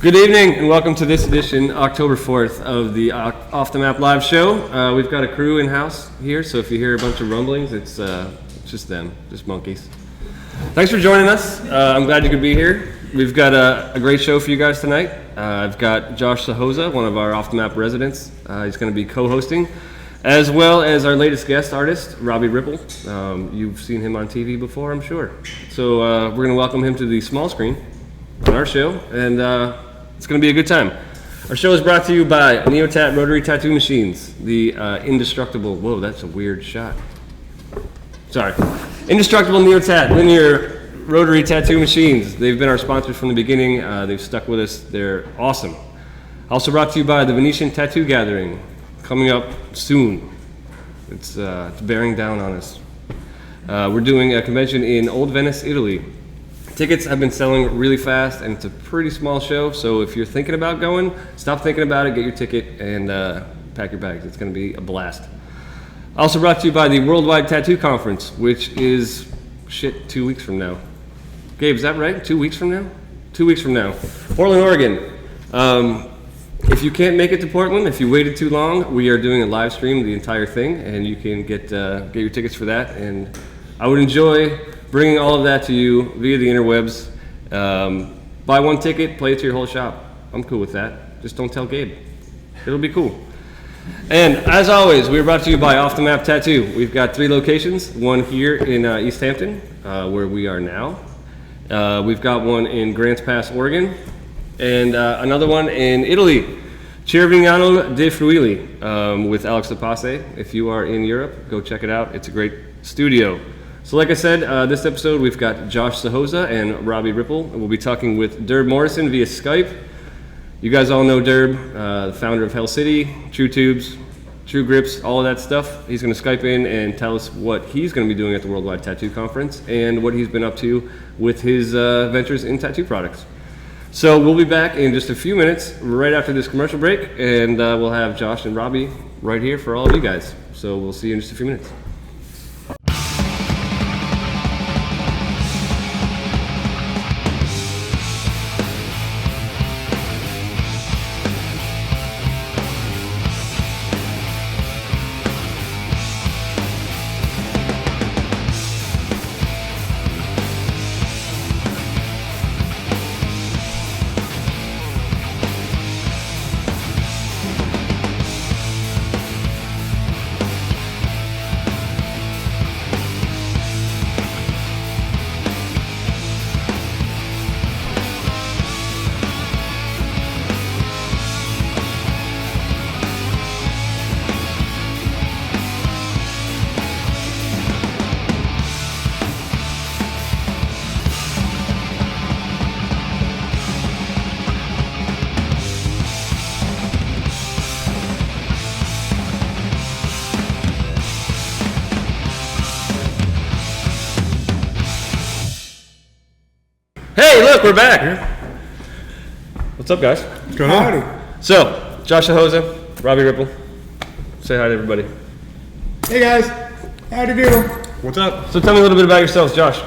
Good evening and welcome to this edition, October 4th, of the Off the Map live show. We've got a crew in-house here, so if you hear a bunch of rumblings, it's just them, just monkeys. Thanks for joining us. I'm glad you could be here. We've got a great show for you guys tonight. I've got Josh Sahoza, one of our Off the Map residents. He's going to be co-hosting, as well as our latest guest artist, Robbie Ripoll. You've seen him on TV before, I'm sure. So we're going to welcome him to the small screen on our show, and it's going to be a good time. Our show is brought to you by Neotat Rotary Tattoo Machines, the indestructible, whoa, that's a weird shot. Sorry. Indestructible Neotat linear rotary tattoo machines. They've been our sponsors from the beginning. They've stuck with us. They're awesome. Also brought to you by the Venetian Tattoo Gathering, coming up soon. It's bearing down on us. We're doing a convention in Old Venice, Italy. Tickets have been selling really fast, and it's a pretty small show, so if you're thinking about going, stop thinking about it, get your ticket, and pack your bags. It's going to be a blast. Also brought to you by the Worldwide Tattoo Conference, which is, 2 weeks from now. Gabe, is that right? 2 weeks from now? 2 weeks from now. Portland, Oregon. If you can't make it to Portland, if you waited too long, we are doing a live stream of the entire thing, and you can get your tickets for that, and I would enjoy bringing all of that to you via the interwebs. Buy one ticket, play it to your whole shop. I'm cool with that. Just don't tell Gabe. It'll be cool. And as always, we're brought to you by Off the Map Tattoo. We've got 3 locations, one here in East Hampton, where we are now. We've got one in Grants Pass, Oregon, and another one in Italy, Cervignano de Fruili, with Alex De Passe. If you are in Europe, go check it out. It's a great studio. So like I said, this episode we've got Josh Sahoza and Robbie Ripoll, and we'll be talking with Durb Morrison via Skype. You guys all know Derb, the founder of Hell City, True Tubes, True Grips, all of that stuff. He's going to Skype in and tell us what he's going to be doing at the Worldwide Tattoo Conference and what he's been up to with his ventures in tattoo products. So we'll be back in just a few minutes, right after this commercial break, and we'll have Josh and Robbie right here for all of you guys. So we'll see you in just a few minutes. Hey, look, we're back. What's up, guys? What's going on? Howdy. So, Josh Sahoza, Robbie Ripoll. Say hi to everybody. Hey guys, how'd you do? What's up? So tell me a little bit about yourselves, Josh.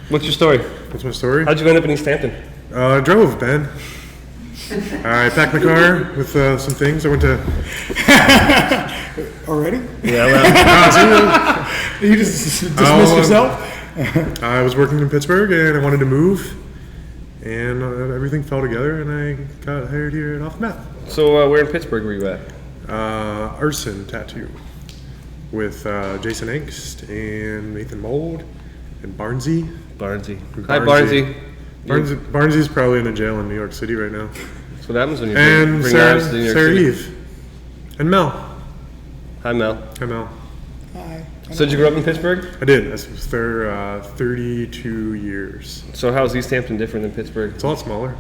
What's your story? What's my story? How'd you end up in East Hampton? I drove, Ben. I packed my car with some things. I went to... Already? Yeah, well, You just dismissed yourself? I was working in Pittsburgh and I wanted to move. And everything fell together and I got hired here at Off the Map. so where in Pittsburgh were you at? Arson Tattoo with Jason Angst and Nathan Mold and Barnsey. Barnsey. Hi, Barnsey. Barnsey's probably in a jail in New York City right now. That's what happens when you And bring knives to New York Sarah City. Eve. And Mel. Hi, Mel. Hi, Mel. Hi. So did you grow up in Pittsburgh? I did. I was there 32 years. So how's East Hampton different than Pittsburgh? It's a lot smaller.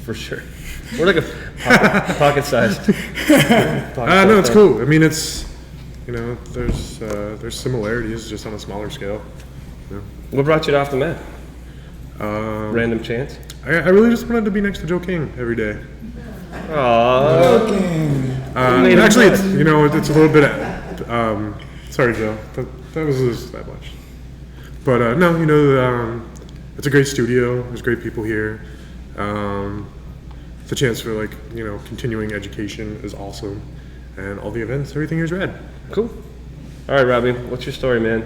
For sure. We're like a pocket-sized. No, it's cool. I mean, it's, you know, there's similarities just on a smaller scale. You know? What brought you to Off the Map? Random chance? I really just wanted to be next to Joe King every day. Aww. Actually, it's, you know, it's a little bit. Sorry, Joe. That was just that much. But no, you know, it's a great studio. There's great people here. the chance for like, continuing education is awesome. And all the events, everything is rad. Cool. All right, Robbie, what's your story, man?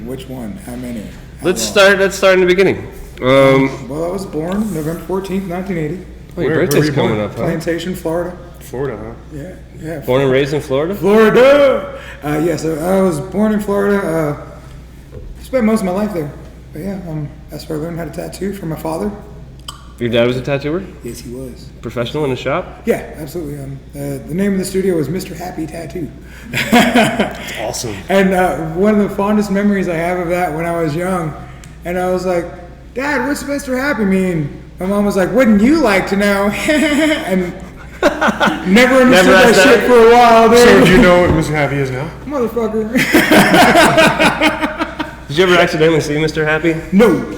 Which one? How many? Let's start in the beginning. Well, I was born November 14th, 1980. Oh, your where birthday's were you born? coming up, huh? Plantation, Florida. Florida, huh? Yeah. Born and raised in Florida? Florida! So I was born in Florida. Spent most of my life there. But yeah, that's where I learned how to tattoo from my father. Your dad was a tattooer? Yes, he was. Professional in a shop? Yeah, absolutely. The name of the studio was Mr. Happy Tattoo. That's awesome. And one of the fondest memories I have of that when I was young, and I was like, Dad, what's Mr. Happy mean? My mom was like, wouldn't you like to know? And never understood that shit for a while, dude. So do you know what Mr. Happy is now? Motherfucker. Did you ever accidentally see Mr. Happy? No.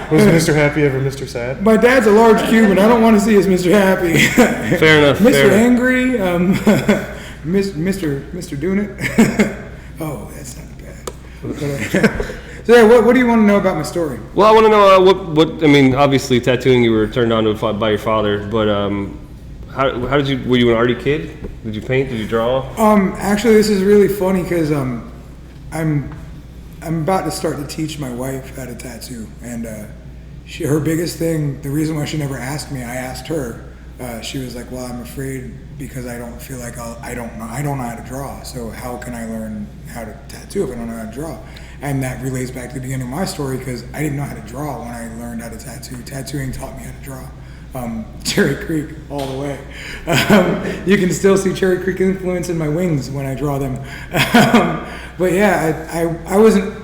Was Mr. Happy ever Mr. Sad? My dad's a large Cuban. I don't want to see his Mr. Happy. Fair enough. Mr. Angry, Mr. Doing It. Oh, that's not bad. So yeah, what do you want to know about my story? Well, I want to know what I mean. Obviously, tattooing you were turned on to by your father, but how did you? Were you an arty kid? Did you paint? Did you draw? Actually, this is really funny because I'm about to start to teach my wife how to tattoo, and her biggest thing, the reason why she never asked me, I asked her. She was like, "Well, I'm afraid because I don't feel like I don't know how to draw. So how can I learn how to tattoo if I don't know how to draw?" And that relates back to the beginning of my story because I didn't know how to draw when I learned how to tattoo. Tattooing taught me how to draw. Cherry Creek all the way. You can still see Cherry Creek influence in my wings when I draw them. But yeah, I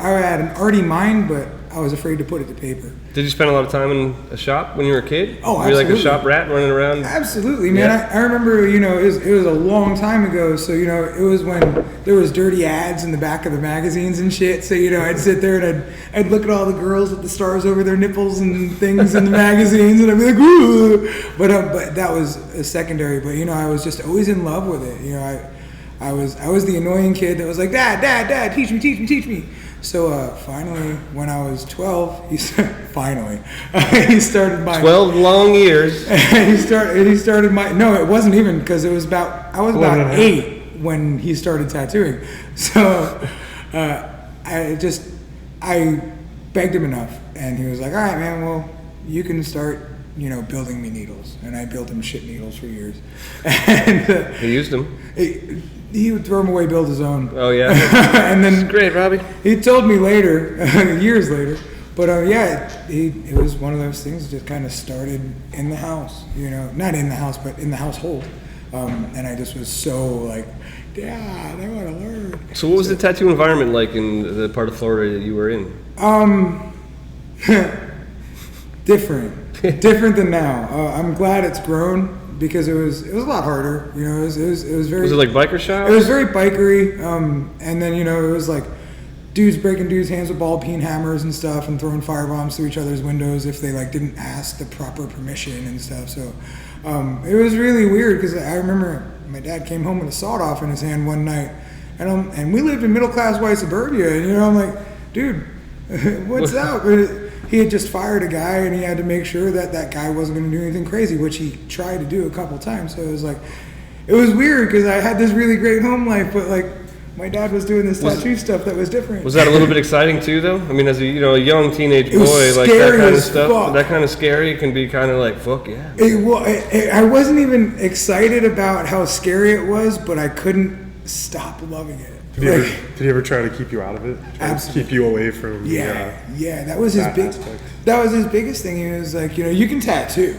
had an arty mind, but I was afraid to put it to paper. Did you spend a lot of time in a shop when you were a kid? Oh, were you like a absolutely. shop rat running around? Absolutely, man. Yeah. I remember, it was a long time ago. So, it was when there was dirty ads in the back of the magazines and shit. So, I'd sit there and I'd look at all the girls with the stars over their nipples and things in the magazines, and I'd be like, ooh. But that was a secondary. But I was just always in love with it. I was the annoying kid that was like, Dad, teach me. So finally, when I was 12, he started my 12 long years. he started my no, it wasn't even because I was about 8 when he started tattooing. So I begged him enough, and he was like, "All right, man, well, you can start." Building me needles, and I built him shit needles for years. And You used them. he would throw them away, build his own. Oh yeah. And then That's great, Robbie. he told me later, years later. But it was one of those things that just kind of started in the house. Not in the house, but in the household. And I just was so like, Dad, I want to learn. So what was the tattoo environment like in the part of Florida that you were in? Different than now. I'm glad it's grown because it was a lot harder. It was very. Was it like biker shops? It was very bikery. And then it was like dudes breaking dudes' hands with ball peen hammers and stuff, and throwing firebombs through each other's windows if they didn't ask the proper permission and stuff. So it was really weird because I remember my dad came home with a sawed off in his hand one night, and we lived in middle class white suburbia, and I'm like, dude, what's up? He had just fired a guy, and he had to make sure that guy wasn't going to do anything crazy, which he tried to do a couple times. So it was weird because I had this really great home life, but my dad was doing this tattoo stuff that was different. Was that a little bit exciting too, though? I mean, as a young teenage boy, was like that scary kind of as stuff, fuck. that kind of scary can be kind of like, fuck yeah. I wasn't even excited about how scary it was, but I couldn't stop loving it. Did he ever try to keep you out of it? Try to Absolutely. keep you away from Yeah, that was his that big. aspect. That was his biggest thing. He was like, you can tattoo,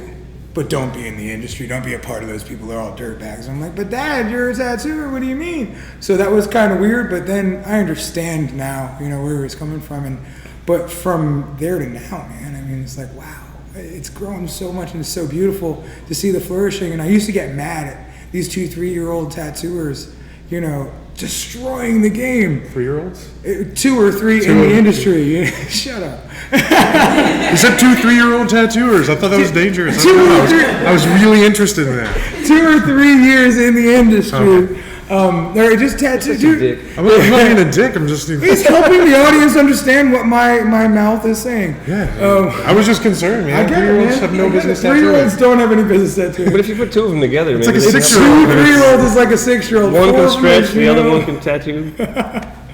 but don't be in the industry. Don't be a part of those people. They're all dirtbags. I'm like, but Dad, you're a tattooer. What do you mean? So that was kind of weird. But then I understand now, where he was coming from. But from there to now, man, I mean, it's like, wow, it's grown so much and it's so beautiful to see the flourishing. And I used to get mad at these 2-3-year-old tattooers, destroying the game. 3-year-olds? 2 or 3 in the industry. Shut up. He said 2-3-year-old tattooers. I thought that was dangerous. I was really interested in that. 2 or 3 years in the industry. They're just tattooed. Such a dick. I'm not being a dick. I'm just. He's helping the audience understand what my mouth is saying. Yeah. I was just concerned, man. I get it, 3-year-olds man. have no business 3-year-olds don't have any business tattooing. But if you put two of them together, It's maybe like a they can 6-year-old. Two 3-year-olds is like a 6-year-old. One Four can of them stretch, is, the you other know. one can tattoo.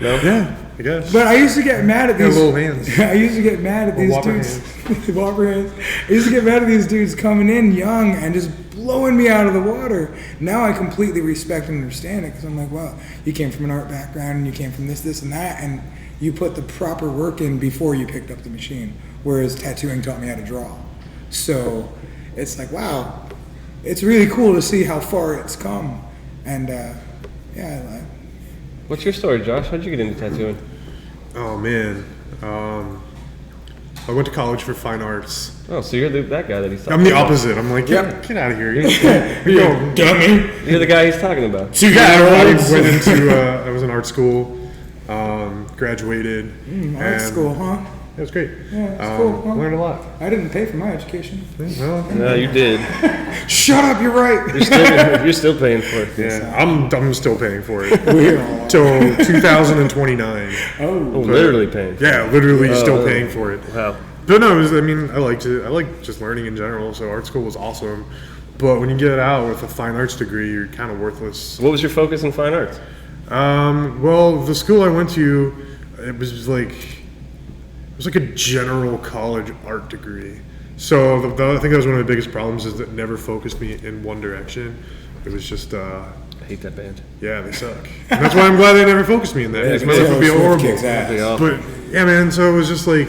No? Yeah, I guess. But I used to get mad at Got these. little hands. I used to get mad at these Whopper dudes. Whopper hands. I used to get mad at these dudes coming in young and just blowing me out of the water. Now I completely respect and understand it because I'm like, well, you came from an art background and you came from this, and that, and you put the proper work in before you picked up the machine. Whereas tattooing taught me how to draw. So it's like, wow, it's really cool to see how far it's come. And yeah, What's your story, Josh? How'd you get into tattooing? Oh man. I went to college for fine arts. Oh, so you're that guy that he's talking I'm the about. opposite. I'm like, get out of here. You dummy. You're the guy he's talking about. I went into, I was in art school, graduated. Art school, huh? It was great. Yeah, it's cool. Huh? Learned a lot. I didn't pay for my education. Well, No, you did. Shut up, you're right. You're still paying for it. yeah, I'm still paying for it We all are. till 2029. Oh, literally paying for it. Yeah, literally still paying for it. Wow. But no, I like just learning in general. So art school was awesome. But when you get out with a fine arts degree, you're kind of worthless. What was your focus in fine arts? Well, the school I went to, it was like a general college art degree. So I think that was one of the biggest problems is that it never focused me in one direction. It was just, I hate that band. yeah, they suck. And that's why I'm glad they never focused me in that. Because my life would be horrible. Pretty awful. But yeah, man, so it was just like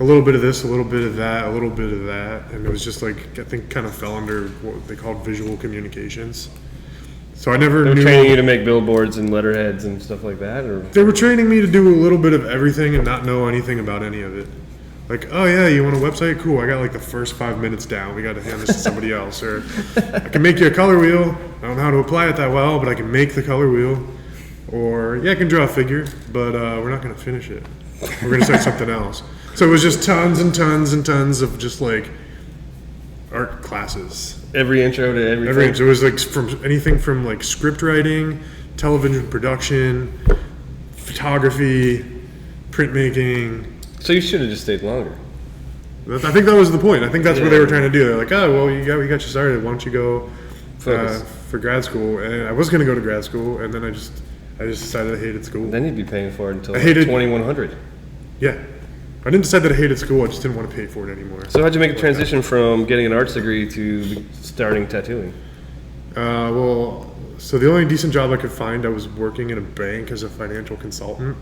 a little bit of this, a little bit of that, a little bit of that. And it was just like, I think kind of fell under what they called visual communications. So I never They were knew. training you to make billboards and letterheads and stuff like that, or They were training me to do a little bit of everything and not know anything about any of it. Like, oh yeah, you want a website? Cool, I got like the first 5 minutes down. We got to hand this to somebody else. Or I can make you a color wheel. I don't know how to apply it that well, but I can make the color wheel. Or yeah, I can draw a figure, but we're not going to finish it. We're going to start something else. So it was just tons and tons and tons of just like art classes. every intro to everything. So it was like from anything from like script writing, television production, photography, printmaking. So you should have just stayed longer. I think that was the point. I think that's what they were trying to do. They're like, oh, well, we got you started. Why don't you go for grad school? And I was going to go to grad school, and then I just decided I hated school. Then you'd be paying for it until I hated- 2100. Yeah. I didn't decide that I hated school. I just didn't want to pay for it anymore. So how'd you make a transition from getting an arts degree to starting tattooing? Well, so the only decent job I could find, I was working in a bank as a financial consultant.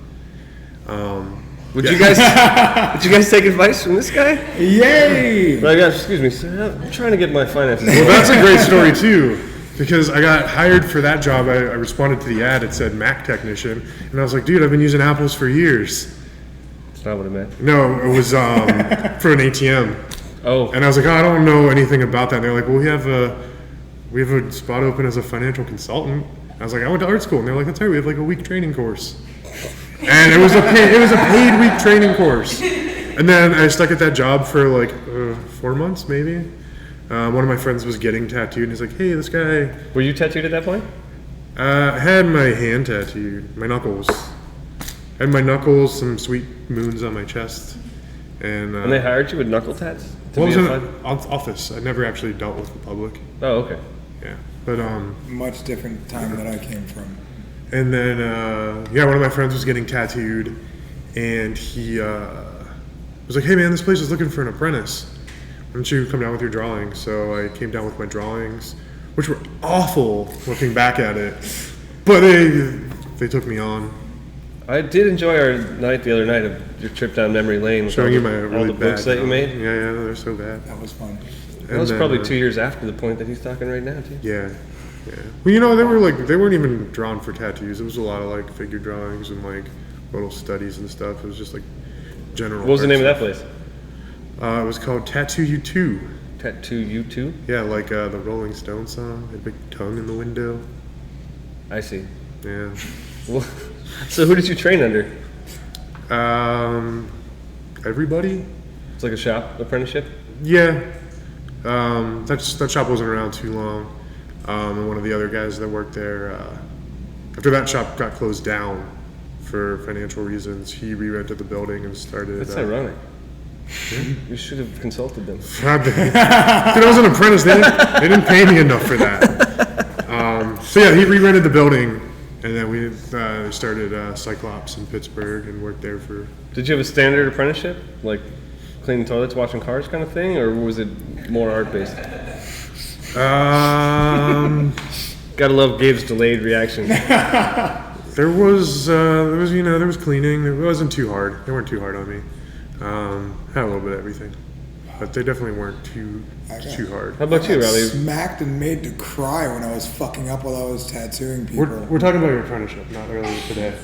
Would you guys take advice from this guy? Yay! Like, excuse me, sir, I'm trying to get my finances. Well, that's a great story too, because I got hired for that job. I responded to the ad. It said Mac technician, and I was like, dude, I've been using Apples for years. That's not what it meant. No, it was for an ATM. Oh, And I was like, oh, I don't know anything about that. And they're like, well, we have a spot open as a financial consultant. I was like, I went to art school, and they're like, that's right, we have like a week training course. And it was a paid week training course. And then I stuck at that job for like 4 months, maybe. One of my friends was getting tattooed, and he's like, hey, this guy. were you tattooed at that point? I had my hand tattooed, my knuckles. I had my knuckles, some sweet moons on my chest. And And they hired you with knuckle tats? To well, I be was a in fun- an office. I never actually dealt with the public. Oh, okay. Yeah. But Much different time that I came from. and then one of my friends was getting tattooed, and he was like, hey man, this place is looking for an apprentice. Why don't you come down with your drawings? So I came down with my drawings, which were awful looking back at it, but they took me on. I did enjoy our night the other night of your trip down memory lane with Showing you my all really the books bad that you made. Yeah, they're so bad. That was fun. That was And then, probably 2 years after the point that he's talking right now, too. Yeah. Well, they weren't even drawn for tattoos. It was a lot of like figure drawings and like little studies and stuff. It was just like general. What was the art name of that stuff. place? It was called Tattoo You 2. Tattoo You Too? Yeah, like the Rolling Stones song, a big tongue in the window. I see. Yeah. Well, so who did you train under? Everybody? It's like a shop apprenticeship? Yeah. That shop wasn't around too long. And one of the other guys that worked there After that shop got closed down for financial reasons, he re-rented the building and started. That's ironic. You should have consulted them. Dude, I was an apprentice. They didn't pay me enough for that. So yeah, he re-rented the building, and then we started Cyclops in Pittsburgh and worked there for. Did you have a standard apprenticeship, like cleaning toilets, washing cars kind of thing, or was it more art-based? Gotta love Gabe's delayed reaction. There was cleaning. It wasn't too hard. They weren't too hard on me. Had a little bit of everything, but they definitely weren't too hard. How about you, Robbie? Smacked and made to cry when I was fucking up while I was tattooing people. We're talking about your apprenticeship, not earlier today.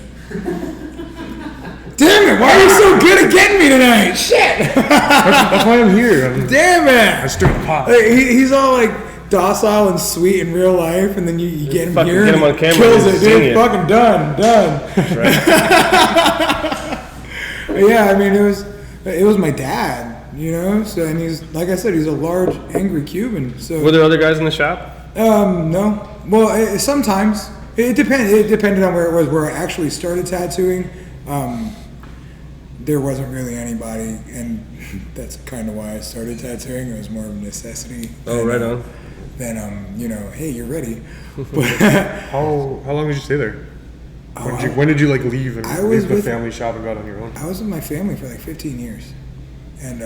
Damn it! Why are you so good at getting me tonight? Shit! That's why I'm here. Damn it! I stirred the pot. He's all like docile and sweet in real life, and then you get him here, get him and on camera, kills and it, sing dude. it. Fucking done. Yeah, I mean it was my dad, you know. So, and he's, like I said, he's a large, angry Cuban. So Were there other guys in the shop? no. Well, sometimes it depended. It depended on where it was. Where I actually started tattooing, there wasn't really anybody, and that's kind of why I started tattooing. It was more of a necessity. Oh, right on. Then hey, you're ready. How long did you stay there? When did you like leave and leave the family shop and go out on your own? I was with my family for like 15 years, and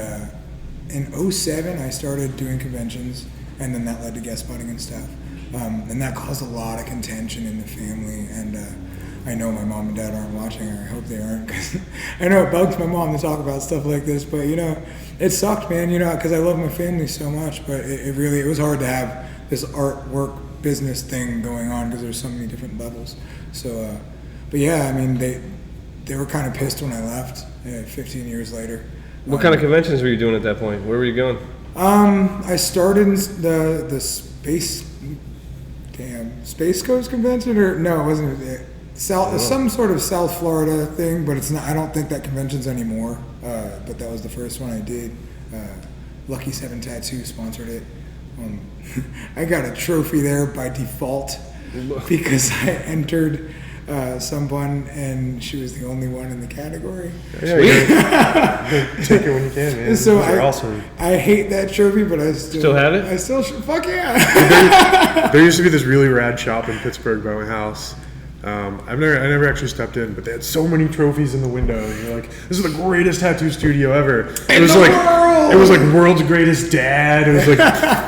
in 2007 I started doing conventions, and then that led to guest spotting and stuff, and that caused a lot of contention in the family. And I know my mom and dad aren't watching, or I hope they aren't, because I know it bugs my mom to talk about stuff like this. But it sucked, man. Because I love my family so much, but it was hard to have this artwork business thing going on because there's so many different levels. So. But yeah, I mean, they were kind of pissed when I left 15 years later. What kind of conventions were you doing at that point? Where were you going? I started the Space Coast convention, or no, it wasn't. Some sort of South Florida thing, but it's not. I don't think that convention's anymore. But that was the first one I did. Lucky 7 Tattoo sponsored it. I got a trophy there by default because I entered someone, and she was the only one in the category. Yeah, take it when you can, man. So They're awesome. I hate that trophy, but I still have it. I still fuck yeah. There used to be this really rad shop in Pittsburgh by my house. I never actually stepped in, but they had so many trophies in the window. And you're like, this is the greatest tattoo studio ever. It was like world's greatest dad. It was like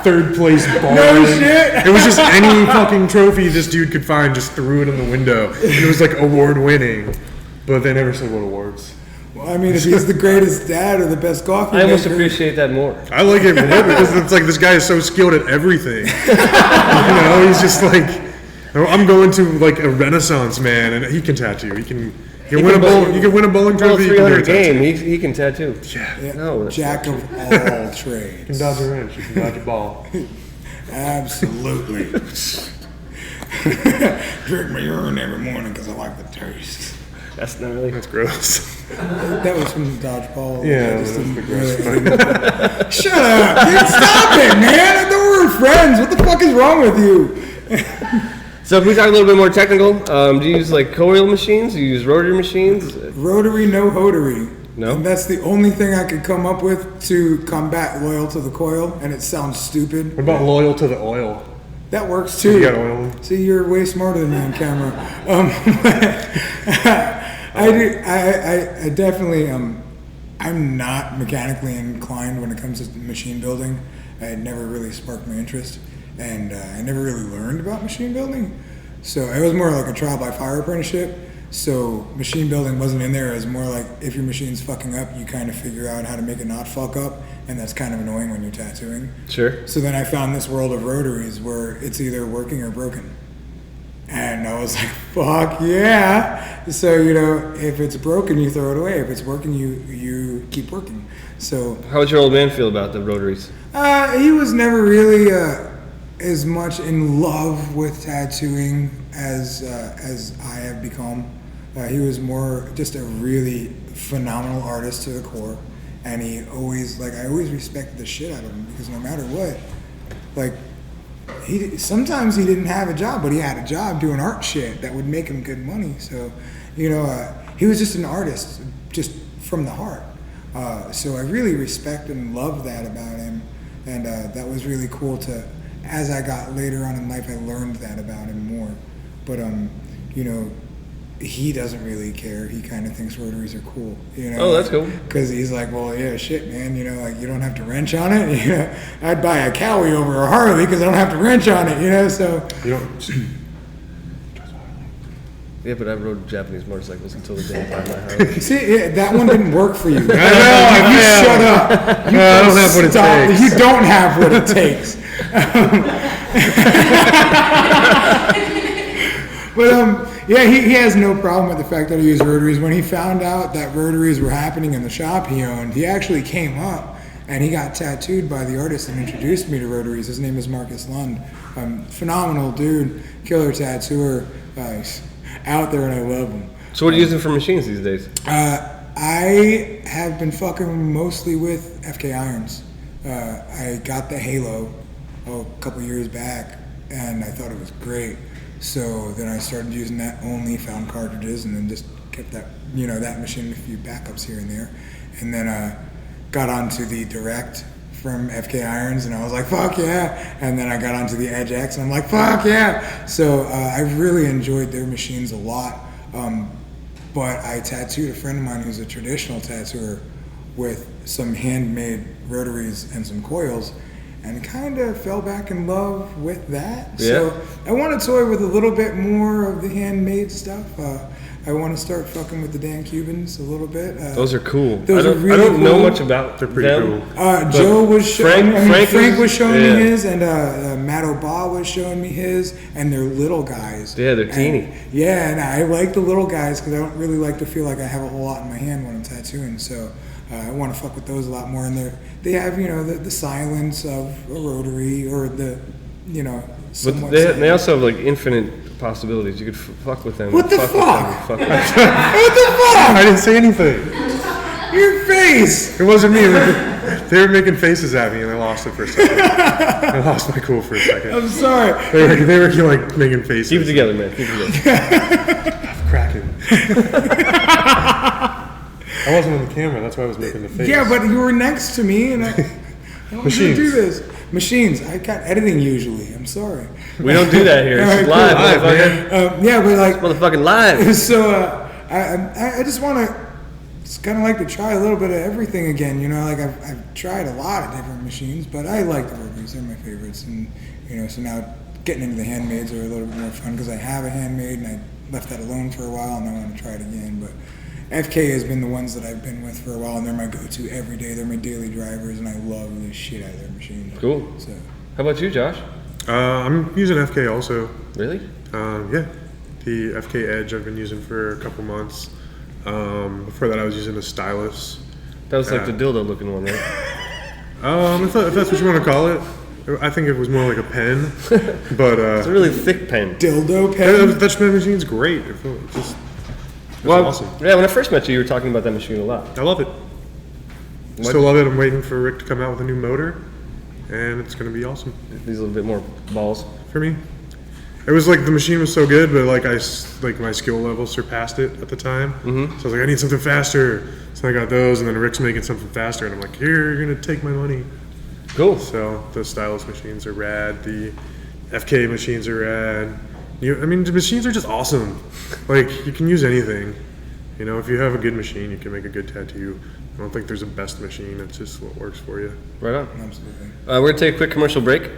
third place ball. No shit. It was just any fucking trophy this dude could find, just threw it in the window. And it was like award winning, but they never said what awards. Well, I mean, if he's the greatest dad or the best coffee I almost maker, appreciate that more. I like it more because it's like this guy is so skilled at everything. He's just like, I'm going to like a Renaissance man, and he can tattoo. You can win a bowling trophy. 300 game. He can tattoo. Yeah. No, jack of all trades. You can dodge a wrench. You can dodge a ball. Absolutely. Drink my urine every morning because I like the taste. That's not really. That's gross. That was from the dodgeball. Yeah, I just that's didn't the gross really- Shut up! Dude, stop it, man! I thought we were friends. What the fuck is wrong with you? So if we talk a little bit more technical, do you use like coil machines? Do you use rotary machines? Rotary, no hotery. No? And that's the only thing I could come up with to combat loyal to the coil, and it sounds stupid. What about loyal to the oil? That works too. You got oil. See, you're way smarter than me on camera. I definitely I'm not mechanically inclined when it comes to machine building. It never really sparked my interest, and I never really learned about machine building. So it was more like a trial by fire apprenticeship. So machine building wasn't in there. It was more like if your machine's fucking up, you kind of figure out how to make it not fuck up, and that's kind of annoying when you're tattooing. Sure. So then I found this world of rotaries where it's either working or broken. And I was like, fuck yeah. So, if it's broken, you throw it away. If it's working, you keep working. So How would your old man feel about the rotaries? he was never really as much in love with tattooing as I have become. He was more just a really phenomenal artist to the core. And I always respected the shit out of him because no matter what, like, sometimes he didn't have a job, but he had a job doing art shit that would make him good money. So, he was just an artist, just from the heart. So I really respect and love that about him, and that was really cool to. As I got later on in life, I learned that about him more. But he doesn't really care. He kind of thinks rotaries are cool. Oh, that's cool. Because he's like, well, yeah, shit, man. You don't have to wrench on it. I'd buy a Cowie over a Harley because I don't have to wrench on it. So You don't. Yeah, but I rode Japanese motorcycles until the day I bought my Harley. See, that one didn't work for you. I know. You shut up. I don't have what it takes. You don't have what it takes. But yeah, he has no problem with the fact that I use rotaries. When he found out that rotaries were happening in the shop he owned, he actually came up and he got tattooed by the artist and introduced me to rotaries. His name is Marcus Lund. Phenomenal dude, killer tattooer, out there, and I love him. So what are you using for machines these days? I have been fucking mostly with FK irons. I got the Halo a couple years back, and I thought it was great. So then I started using that only, found cartridges, and then just kept that, that machine with a few backups here and there. And then got onto the Direct from FK Irons, and I was like, fuck yeah. And then I got onto the Edge X, and I'm like, fuck yeah. So I've really enjoyed their machines a lot. But I tattooed a friend of mine who's a traditional tattooer with some handmade rotaries and some coils, and kind of fell back in love with that. Yeah. So I want to toy with a little bit more of the handmade stuff. I want to start fucking with the Dan Cubans a little bit. Those are cool. Those I are really don't know cool. much about They're pretty them. cool. Joe was showing Frank was showing yeah. me his, and Matt O'Ba was showing me his, and they're little guys. Yeah, they're teeny. And I like the little guys because I don't really like to feel like I have a whole lot in my hand when I'm tattooing. So I want to fuck with those a lot more. And they have the silence of a rotary or the But they also have like infinite possibilities. You could fuck with them. What the fuck? fuck? With them, What the fuck? I didn't say anything. Your face. It wasn't me. They were making faces at me, and I lost it for a second. I lost my cool for a second. I'm sorry. They were like making faces. Keep it together, man. Keep it together. Cracking. I wasn't on the camera. That's why I was making the face. Yeah, but you were next to me, and I was going to do this. Machines. I got editing usually. I'm sorry. We don't do that here. It's All right, live, cool. motherfucker. Yeah, but like, Motherfucking live. so I just want to. It's kind of like to try a little bit of everything again. Like I've tried a lot of different machines, but I like the rotaries. They're my favorites, and so now getting into the handmades are a little bit more fun because I have a handmade and I left that alone for a while, and I want to try it again. But FK has been the ones that I've been with for a while, and they're my go-to every day. They're my daily drivers, and I love the shit out of their machines. Cool. So, How about you, Josh? I'm using FK also. Really? Yeah, the FK Edge I've been using for a couple months. Before that, I was using a stylus. That was like the dildo looking one, right? If that's what you want to call it. I think it was more like a pen, but It's a really thick pen. dildo pen. that machine's great. It's awesome. Yeah, when I first met you, you were talking about that machine a lot. I love it. Still love it. I'm waiting for Rick to come out with a new motor, and it's going to be awesome These a little bit more balls. for me. It was like the machine was so good, but like my skill level surpassed it at the time. Mm-hmm. So I was like, I need something faster. So I got those, and then Rick's making something faster, and I'm like, here, you're gonna take my money. Cool. So the stylus machines are rad. The FK machines are rad. The machines are just awesome. Like you can use anything. If you have a good machine, you can make a good tattoo. I don't think there's a best machine. It's just what works for you. Right on. Absolutely. We're going to take a quick commercial break,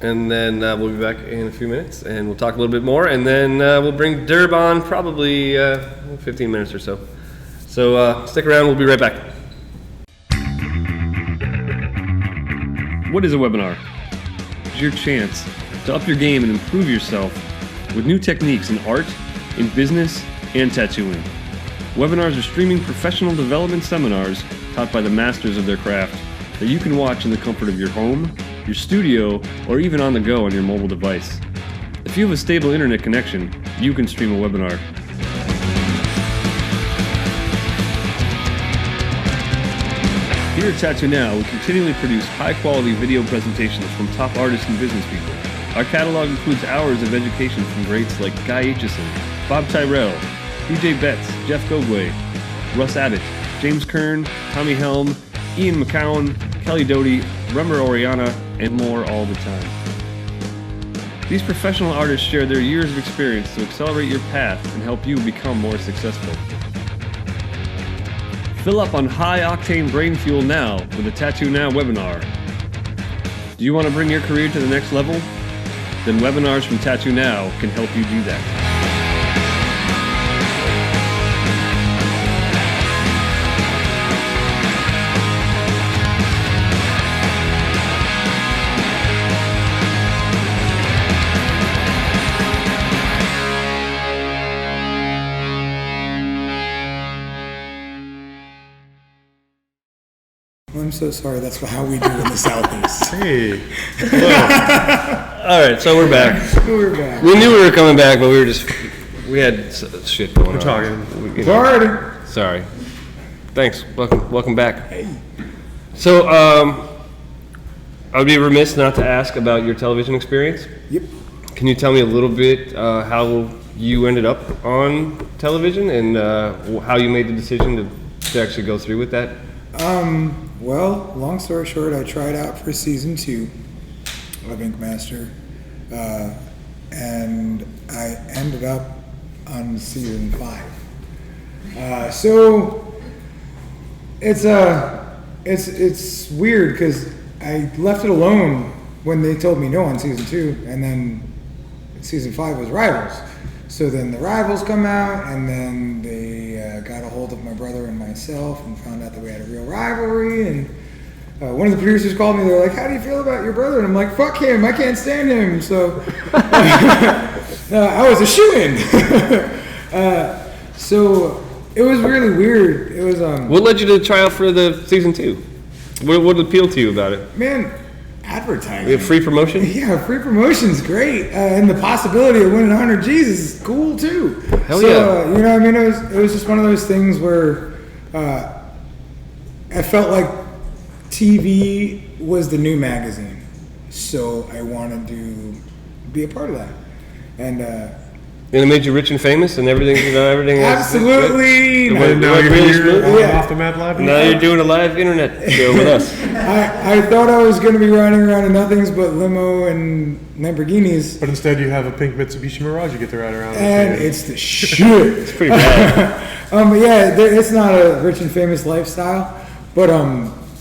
and then we'll be back in a few minutes, and we'll talk a little bit more, and then we'll bring Derb on probably 15 minutes or so. So stick around. We'll be right back. What is a webinar? It's your chance to up your game and improve yourself with new techniques in art, in business, and tattooing. Webinars are streaming professional development seminars taught by the masters of their craft that you can watch in the comfort of your home, your studio, or even on the go on your mobile device. If you have a stable internet connection, you can stream a webinar. Here at Tattoo Now, we continually produce high-quality video presentations from top artists and business people. Our catalog includes hours of education from greats like Guy Aitchison, Bob Tyrell, DJ Betts, Jeff Gogway, Russ Abbott, James Kern, Tommy Helm, Ian McCowan, Kelly Doty, Rummer Oriana, and more all the time. These professional artists share their years of experience to accelerate your path and help you become more successful. Fill up on high-octane brain fuel now with a Tattoo Now webinar. Do you want to bring your career to the next level? Then webinars from Tattoo Now can help you do that. I'm so sorry. That's how we do in the Southeast. Hey, All right, so we're back. We're back. We knew we were coming back, but we had shit going on. we're talking. Party. Sorry. Thanks. Welcome back. So, I would be remiss not to ask about your television experience. Yep. Can you tell me a little bit how you ended up on television and how you made the decision to actually go through with that? Well, long story short, I tried out for season 2 of Ink Master, and I ended up on season 5. So it's weird because I left it alone when they told me no on season 2, and then season 5 was Rivals. So then the Rivals come out, and then they got a hold of my brother and myself and found out that we had a real rivalry. And one of the producers called me. They're like, "How do you feel about your brother?" And I'm like, "Fuck him! I can't stand him." So I was a shoo-in. So it was really weird. It was What led you to try out for the season 2? What appealed to you about it? man, advertising. We have free promotion? Yeah, free promotion's great, and the possibility of winning 100 G's is cool too. Hell so, yeah. you know, I mean, it was just one of those things where I felt like TV was the new magazine, so I wanted to be a part of that, and And it made you rich and famous and everything, everything was absolutely. It went Now you're really here smooth. Yeah. off the map live. Now you're doing a live internet show with us. I thought I was going to be riding around in nothings but limo and Lamborghinis, But instead, you have a pink Mitsubishi Mirage you get to ride around. and with. it's the shit. It's pretty bad. But yeah, it's not a rich and famous lifestyle, but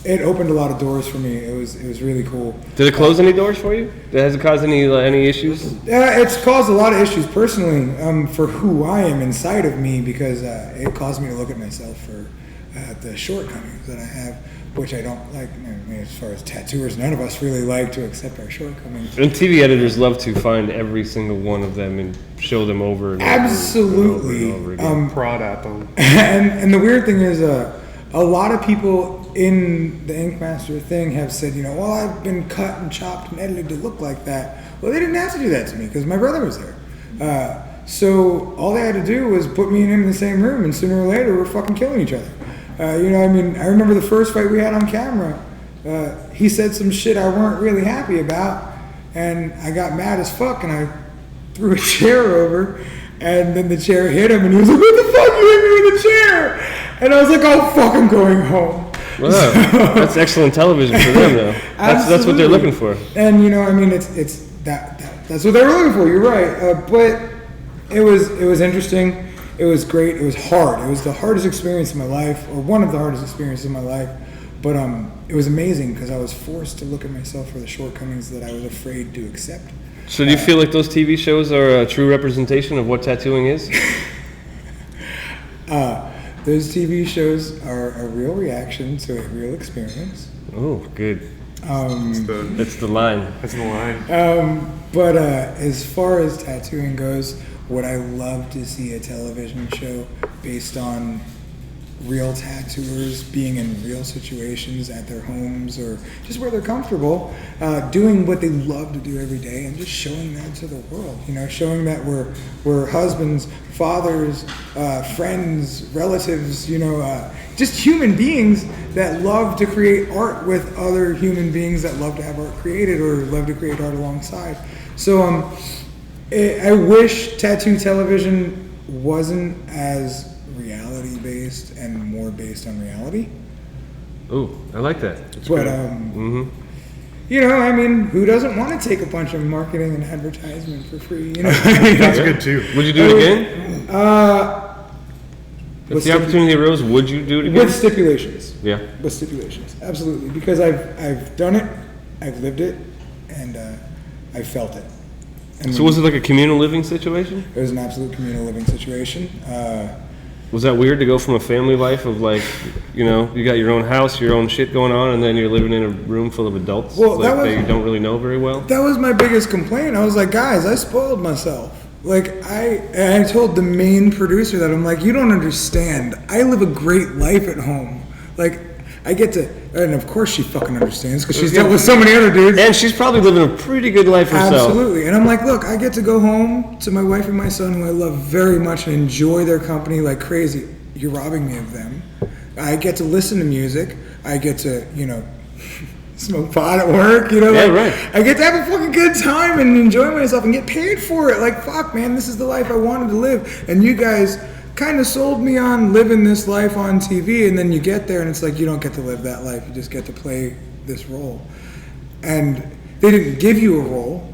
it opened a lot of doors for me. It was really cool. Did it close any doors for you? Has it caused any issues? It's caused a lot of issues personally for who I am inside of me, because it caused me to look at myself for the shortcomings that I have, which I don't like. I mean, as far as tattooers, none of us really like to accept our shortcomings. And TV editors love to find every single one of them and show them over and Absolutely. over and over again. Prod at them. And the weird thing is, a lot of people in the Ink Master thing have said, you know, well, I've been cut and chopped and edited to look like that. Well, they didn't have to do that to me because my brother was there. So all they had to do was put me and him in the same room, and sooner or later we're fucking killing each other. You know, I mean, I remember the first fight we had on camera. He said some shit I weren't really happy about, and I got mad as fuck, and I threw a chair over, and then the chair hit him, and he was like, "What the fuck, you hit me with a chair?" And I was like, "Oh fuck, I'm going home." Wow, that's excellent television for them, though. That's what they're looking for. And you know, I mean, it's that's what they were looking for. You're right, but it was interesting. It was great. It was hard. It was the hardest experience of my life, or one of the hardest experiences of my life. But it was amazing because I was forced to look at myself for the shortcomings that I was afraid to accept. So do you feel like those TV shows are a true representation of what tattooing is? Those TV shows are a real reaction to a real experience. Oh, good. That's the line. That's the line. But as far as tattooing goes, would I love to see a television show based on real tattooers being in real situations at their homes or just where they're comfortable, doing what they love to do every day and just showing that to the world. Showing that we're husbands, fathers, friends, relatives, just human beings that love to create art with other human beings that love to have art created or love to create art alongside. So I wish tattoo television wasn't as reality based and more based on reality. Ooh, I like that. But who doesn't want to take a bunch of marketing and advertisement for free? That's good too. Would you do it again? If the opportunity arose, would you do it again? With stipulations. Yeah. With stipulations, absolutely. Because I've done it, I've lived it, and I felt it. And so was it like a communal living situation? It was an absolute communal living situation. Was that weird to go from a family life of you got your own house, your own shit going on, and then you're living in a room full of adults that you don't really know very well? That was my biggest complaint. I was like, guys, I spoiled myself. I told the main producer that I'm like, you don't understand. I live a great life at home. I get to, and of course she fucking understands because she's dealt with so many other dudes. And she's probably living a pretty good life herself. Absolutely. And I'm like, look, I get to go home to my wife and my son, who I love very much, and enjoy their company like crazy. You're robbing me of them. I get to listen to music. I get to, smoke pot at work, right. I get to have a fucking good time and enjoy myself and get paid for it. Fuck, man, this is the life I wanted to live. And you guys kind of sold me on living this life on TV, and then you get there and it's like you don't get to live that life. You just get to play this role. And they didn't give you a role,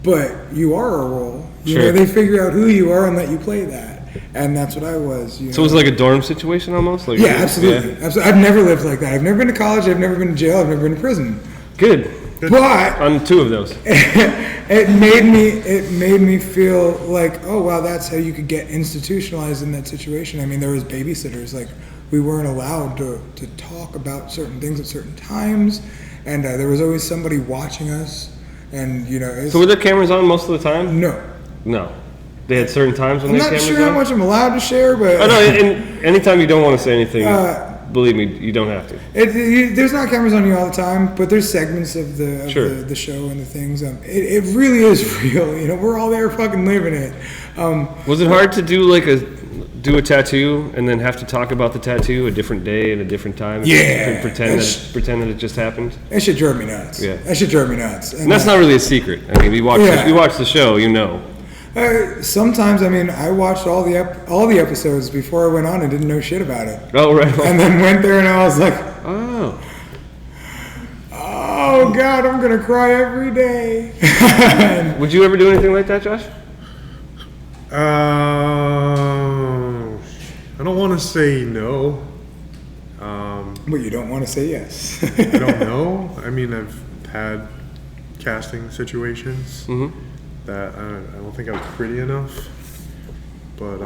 but you are a role. Sure. They figure out who you are and let you play that. And that's what I was. So it was like a dorm situation almost? Yeah, absolutely. Yeah. Absolutely. I've never lived like that. I've never been to college. I've never been to jail. I've never been to prison. Good. But on 2 of those. It made me feel like, oh wow, that's how you could get institutionalized in that situation. I mean, there was babysitters. We weren't allowed to talk about certain things at certain times, and there was always somebody watching us. And so were there cameras on most of the time? No. They had certain times when they had cameras on? I'm not sure how much I'm allowed to share, but and anytime you don't want to say anything, believe me, you don't have to. There's not cameras on you all the time, but there's segments of the show and the things. It really is real. We're all there fucking living it. Was it hard to do a tattoo and then have to talk about the tattoo a different day and a different time? Yeah. Pretend that it just happened? That shit drove me nuts. Yeah. That shit drove me nuts. And that's not really a secret. I mean, you watch the show, Sometimes, I watched all the episodes before I went on and didn't know shit about it. Oh, right. And then went there and I was like, oh God, I'm gonna cry every day. Would you ever do anything like that, Josh? I don't want to say no. But you don't want to say yes. I don't know. I've had casting situations. Mm-hmm. That I don't think I was pretty enough, but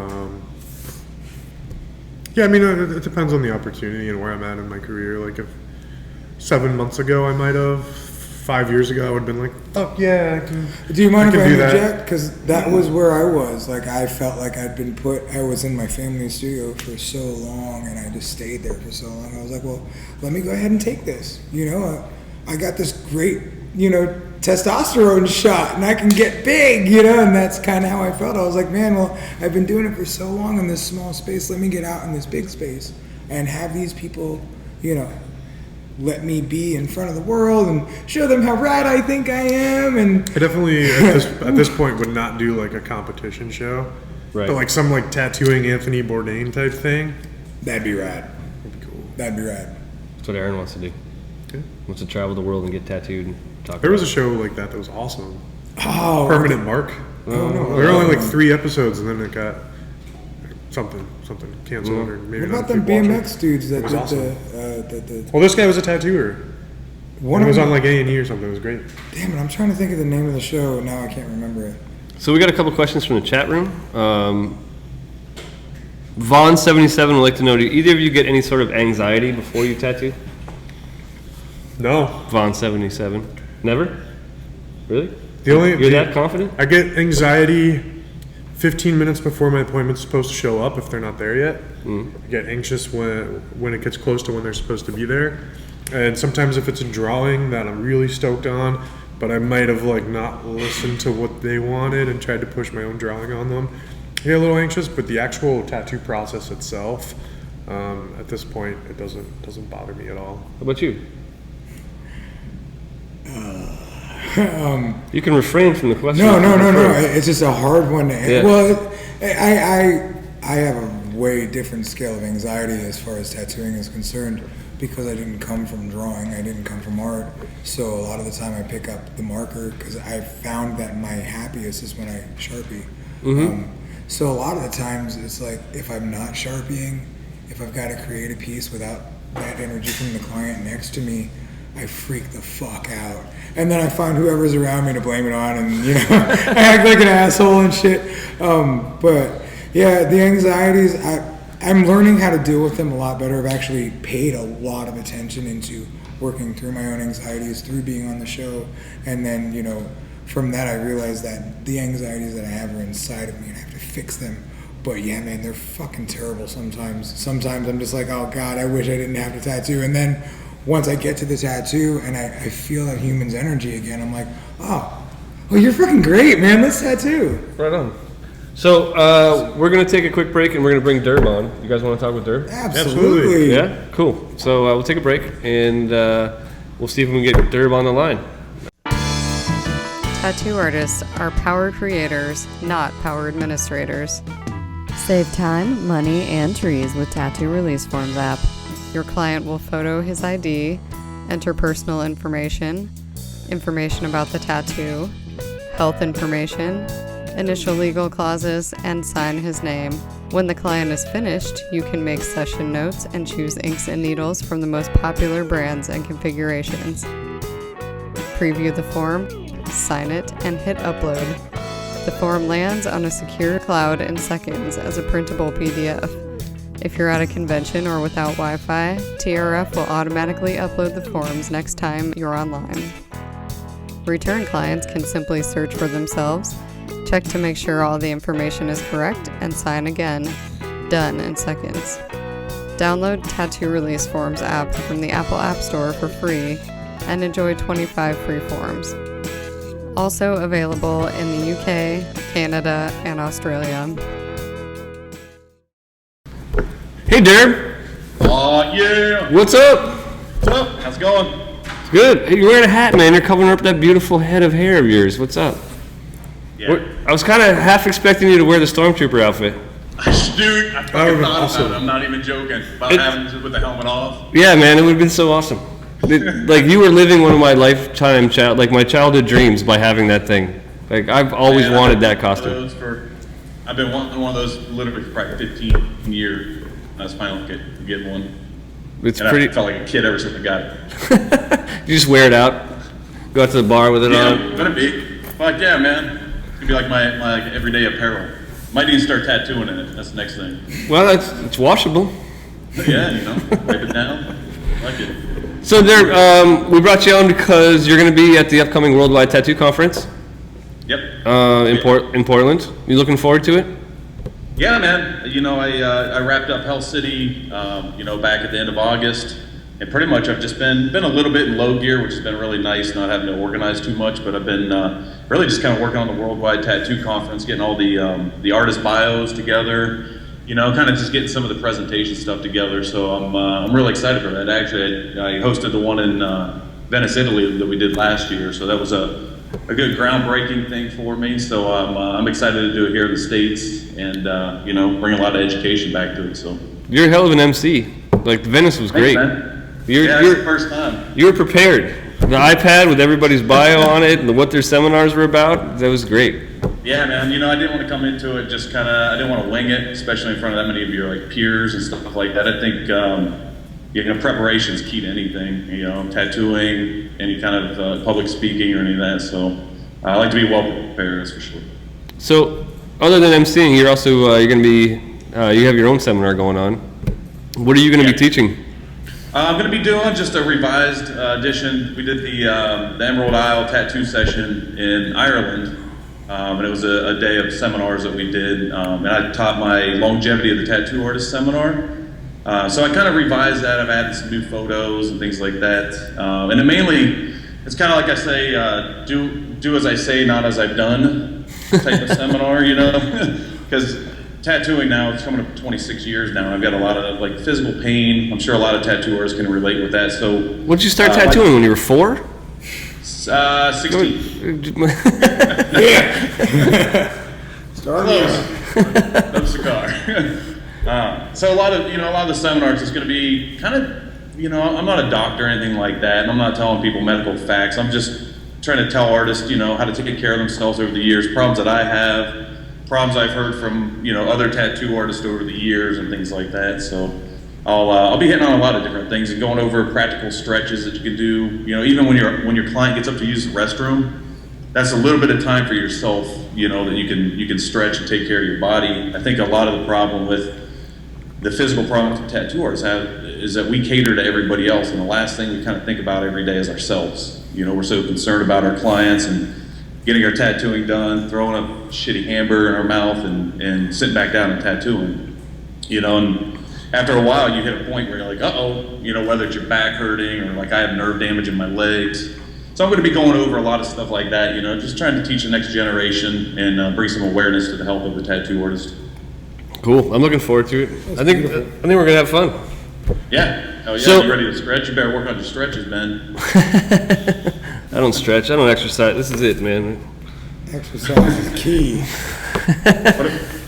it depends on the opportunity and where I'm at in my career. If 7 months ago I might have, 5 years ago I would have been like, fuck yeah, I can. Do you mind if I interject? Because that was where I was. I felt like I was in my family studio for so long, and I just stayed there for so long. I was like, well, let me go ahead and take this. I got this great, testosterone shot and I can get big, and that's kind of how I felt. I was like, man, well, I've been doing it for so long in this small space. Let me get out in this big space and have these people, let me be in front of the world and show them how rad I think I am. And I definitely at this point would not do a competition show, right? But some tattooing Anthony Bourdain type thing. That'd be rad. That'd be cool. That'd be rad. That's what Aaron wants to do. Okay. Wants to travel the world and get tattooed and talk. There was a show like that was awesome. Oh, Permanent Mark. Oh no. There were only 3 episodes, and then it got something canceled, or maybe. What about them BMX dudes that did awesome. the? Well, this guy was a tattooer. One was on A&E or something. It was great. Damn it! I'm trying to think of the name of the show now. I can't remember it. So we got a couple questions from the chat room. Vaughn77 would like to know: do either of you get any sort of anxiety before you tattoo? No. Vaughn77. Never? Really? You're that confident? I get anxiety 15 minutes before my appointment's supposed to show up if they're not there yet. I get anxious when it gets close to when they're supposed to be there. And sometimes if it's a drawing that I'm really stoked on, but I might have like not listened to what they wanted and tried to push my own drawing on them, I get a little anxious. But the actual tattoo process itself, at this point, it doesn't bother me at all. How about you? You can refrain from the question. No. It's just a hard one to answer. Yeah. Well, I have a way different scale of anxiety as far as tattooing is concerned because I didn't come from drawing. I didn't come from art. So a lot of the time I pick up the marker because I found that my happiest is when I Sharpie. So a lot of the times it's like if I'm not Sharpieing, if I've got to create a piece without that energy from the client next to me, I freak the fuck out. And then I find whoever's around me to blame it on, and I act like an asshole and shit. But yeah, the anxieties, I'm learning how to deal with them a lot better. I've actually paid a lot of attention into working through my own anxieties through being on the show. And then, from that I realized that the anxieties that I have are inside of me and I have to fix them. But yeah, man, they're fucking terrible sometimes. Sometimes I'm just like, oh God, I wish I didn't have to tattoo. And then once I get to the tattoo and I feel that human's energy again, I'm like, oh, you're fucking great, man. Let's tattoo. Right on. So we're going to take a quick break and we're going to bring Derb on. You guys want to talk with Derb? Absolutely. Yeah? Cool. So we'll take a break and we'll see if we can get Derb on the line. Tattoo artists are power creators, not power administrators. Save time, money, and trees with Tattoo Release Forms app. Your client will photo his ID, enter personal information, information about the tattoo, health information, initial legal clauses, and sign his name. When the client is finished, you can make session notes and choose inks and needles from the most popular brands and configurations. Preview the form, sign it, and hit upload. The form lands on a secure cloud in seconds as a printable PDF. If you're at a convention or without Wi-Fi, TRF will automatically upload the forms next time you're online. Return clients can simply search for themselves, check to make sure all the information is correct, and sign again. Done in seconds. Download Tattoo Release Forms app from the Apple App Store for free and enjoy 25 free forms. Also available in the UK, Canada, and Australia. Hey, Derb. Yeah. What's up? What's up? How's it going? It's good. Hey, you're wearing a hat, man. You're covering up that beautiful head of hair of yours. What's up? Yeah. I was kind of half expecting you to wear the Stormtrooper outfit. Dude, I fucking thought about it. I'm not even joking. About having to with the helmet off. Yeah, man. It would have been so awesome. Like, you were living one of my lifetime, my childhood dreams by having that thing. Like, I've always wanted that costume. I've been wanting one of those literally for probably 15 years. I was finally getting one. It's and pretty. I felt like a kid ever since I got it. You just wear it out, go out to the bar with it on. Yeah, gonna be. Fuck yeah, man. It's gonna be like my like everyday apparel. Might need to start tattooing in it. That's the next thing. Well, it's washable. Yeah, wipe it down. I like it. So there, we brought you on because you're going to be at the upcoming Worldwide Tattoo Conference. Yep. In Portland. You looking forward to it? Yeah, man. I wrapped up Hell City, back at the end of August, and pretty much I've just been a little bit in low gear, which has been really nice, not having to organize too much. But I've been really just kind of working on the Worldwide Tattoo Conference, getting all the artist bios together. Kind of just getting some of the presentation stuff together. So I'm really excited for that. Actually, I hosted the one in Venice, Italy that we did last year. So that was a good groundbreaking thing for me. So I'm excited to do it here in the States and, bring a lot of education back to it. So You're a hell of an MC. Like, Venice was great. Thanks, man. You're the first time. You were prepared. The iPad with everybody's bio on it and what their seminars were about, that was great. Yeah, man. I didn't want to come into it just I didn't want to wing it, especially in front of that many of your peers and stuff like that. I think, preparation is key to anything. Tattooing, any kind of public speaking or any of that. So I like to be well prepared, that's for sure. So, other than emceeing, you're also you're going to be you have your own seminar going on. What are you going to be teaching? I'm going to be doing just a revised edition. We did the Emerald Isle tattoo session in Ireland and it was a day of seminars that we did, and I taught my longevity of the tattoo artist seminar. So I kind of revised that. I've added some new photos and things like that, and it mainly, it's kind of like I say, do as I say, not as I've done type of seminar, you know, because tattooing now, it's coming up 26 years now, and I've got a lot of like physical pain. I'm sure a lot of tattooers can relate with that. So When did you start tattooing? When you were 4? 16. Close. No cigar. So a lot of the seminars is going to be kind of, I'm not a doctor or anything like that, and I'm not telling people medical facts. I'm just trying to tell artists, how to take care of themselves over the years, problems that I have, problems I've heard from, other tattoo artists over the years and things like that. So I'll be hitting on a lot of different things and going over practical stretches that you can do. Even when your client gets up to use the restroom, that's a little bit of time for yourself, that you can stretch and take care of your body. I think a lot of the problem with the physical problems that tattoo artists have is that we cater to everybody else, and the last thing we kind of think about every day is ourselves. We're so concerned about our clients and getting our tattooing done, throwing a shitty hamburger in our mouth and sitting back down and tattooing. And after a while you hit a point where you're like, uh-oh, whether it's your back hurting or like I have nerve damage in my legs. So I'm going to be going over a lot of stuff like that, just trying to teach the next generation and bring some awareness to the health of the tattoo artist. Cool. I'm looking forward to it. I think we're gonna have fun. Yeah. Oh yeah. So, you ready to stretch? You better work on your stretches, man. I don't stretch. I don't exercise. This is it, man. Exercise is key.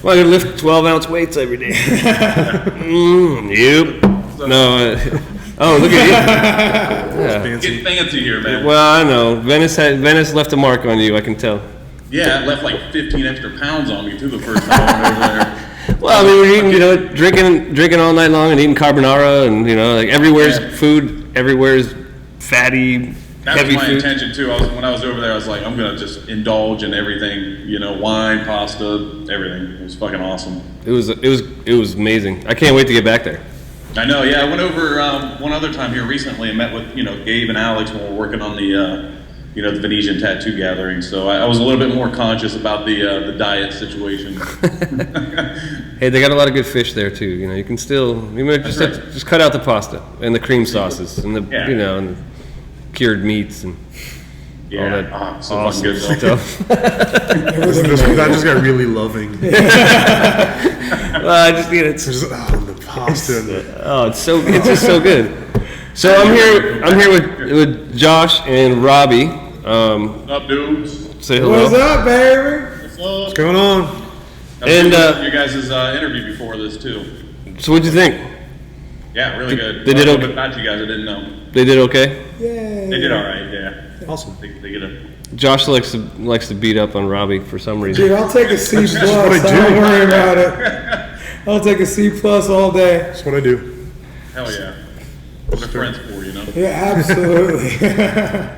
Well, I can lift 12-ounce weights every day. Yep. No. Oh, look at you. Yeah. Get fancy here, man. Well, I know. Venice left a mark on you. I can tell. Yeah, it left like 15 extra pounds on me too the first time I went over there. Well, I mean, we're eating, drinking all night long and eating carbonara, and like everywhere's food, everywhere's fatty, that heavy was my food. intention too. When I was over there, I was like, I'm gonna just indulge in everything, wine, pasta, everything. It was fucking awesome. It was amazing. I can't wait to get back there. I know. Yeah, I went over one other time here recently and met with Gabe and Alex when we were working on the the Venetian tattoo gathering. So I was a little bit more conscious about the diet situation. Hey, they got a lot of good fish there too. You can still just cut out the pasta and the cream sauces and the and the cured meats and all that so awesome good stuff. That just got really loving. Well, I just it's the pasta. it's just so good. So I'm here with Josh and Robbie. What's up, dudes? Say hello. What's up, baby? What's going on? And your guys' interview before this too. So what'd you think? Yeah, really good. They did okay. About you guys, I didn't know. They did okay. Yay. They did all right. Yeah. Awesome. They get a. Josh likes to beat up on Robbie for some reason. Dude, I'll take a C plus. Don't worry about it. I'll take a C plus all day. That's what I do. Hell yeah. They're friends for Yeah, absolutely.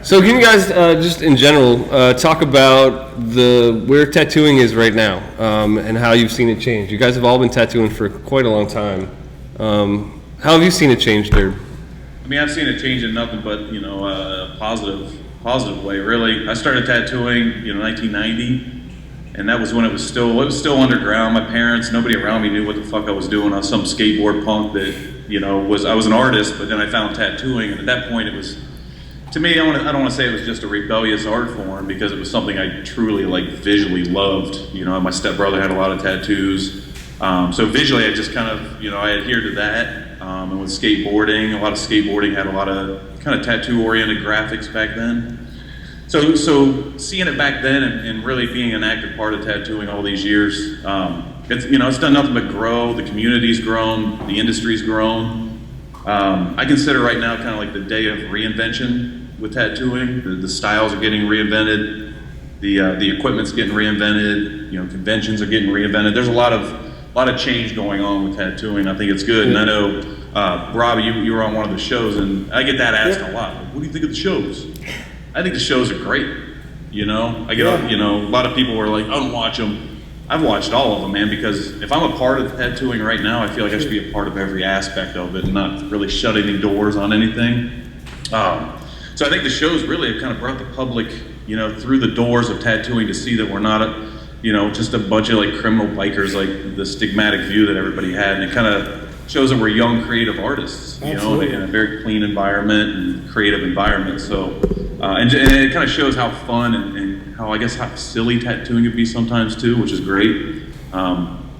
So can you guys just in general talk about where tattooing is right now and how you've seen it change? You guys have all been tattooing for quite a long time. How have you seen it change, Derb? I mean, I've seen it change in nothing but a positive way. Really, I started tattooing 1990. And that was when it was still underground. My parents, nobody around me knew what the fuck I was doing. I was some skateboard punk that, I was an artist, but then I found tattooing. And at that point it was, to me, I don't want to say it was just a rebellious art form because it was something I truly visually loved. My stepbrother had a lot of tattoos. So visually I just kind of, I adhered to that. And with skateboarding, a lot of skateboarding had a lot of kind of tattoo oriented graphics back then. So seeing it back then and really being an active part of tattooing all these years, it's done nothing but grow. The community's grown, the industry's grown. I consider right now kind of like the day of reinvention with tattooing. The styles are getting reinvented, the equipment's getting reinvented. Conventions are getting reinvented. There's a lot of change going on with tattooing. I think it's good, and I know Robbie, you were on one of the shows, and I get that asked a lot. What do you think of the shows? I think the shows are great. I get a lot of people were like, I don't watch them. I've watched all of them, man, because if I'm a part of tattooing right now, I feel like I should be a part of every aspect of it and not really shut any doors on anything. So I think the shows really have kind of brought the public through the doors of tattooing to see that we're not just a bunch of like criminal bikers, like the stigmatic view that everybody had. And it kind of shows that we're young, creative artists, in a very clean environment and creative environment. So, and it kind of shows how fun and how silly tattooing can be sometimes too, which is great.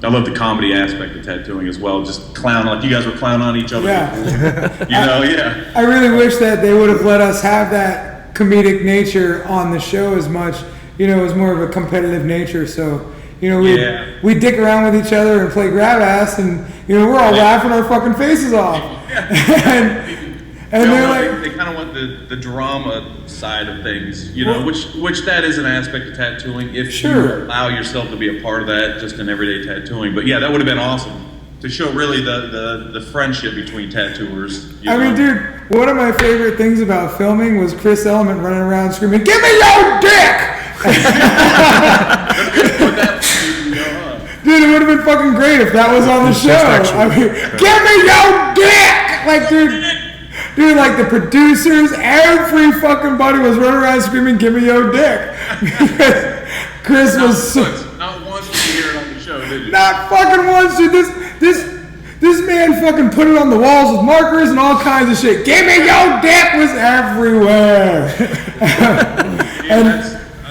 I love the comedy aspect of tattooing as well. Just clown, like you guys were clowning on each other. Yeah. I really wish that they would have let us have that comedic nature on the show as much. It was more of a competitive nature. So, we dick around with each other and play grab ass, and we're all laughing our fucking faces off. And they're like, they kind of want the drama side of things, which that is an aspect of tattooing if you allow yourself to be a part of that just in everyday tattooing. But yeah, that would have been awesome to show really the friendship between tattooers. Dude, one of my favorite things about filming was Chris Element running around screaming, "Give me your dick!" Dude, it would have been fucking great if that was on the show. Give me your dick! Like, dude, like the producers, every fucking body was running around screaming, "Give me your dick!" Chris was not once did you hear it on the show, did you? Not fucking once, dude. This man fucking put it on the walls with markers and all kinds of shit. "Give me your dick" was everywhere.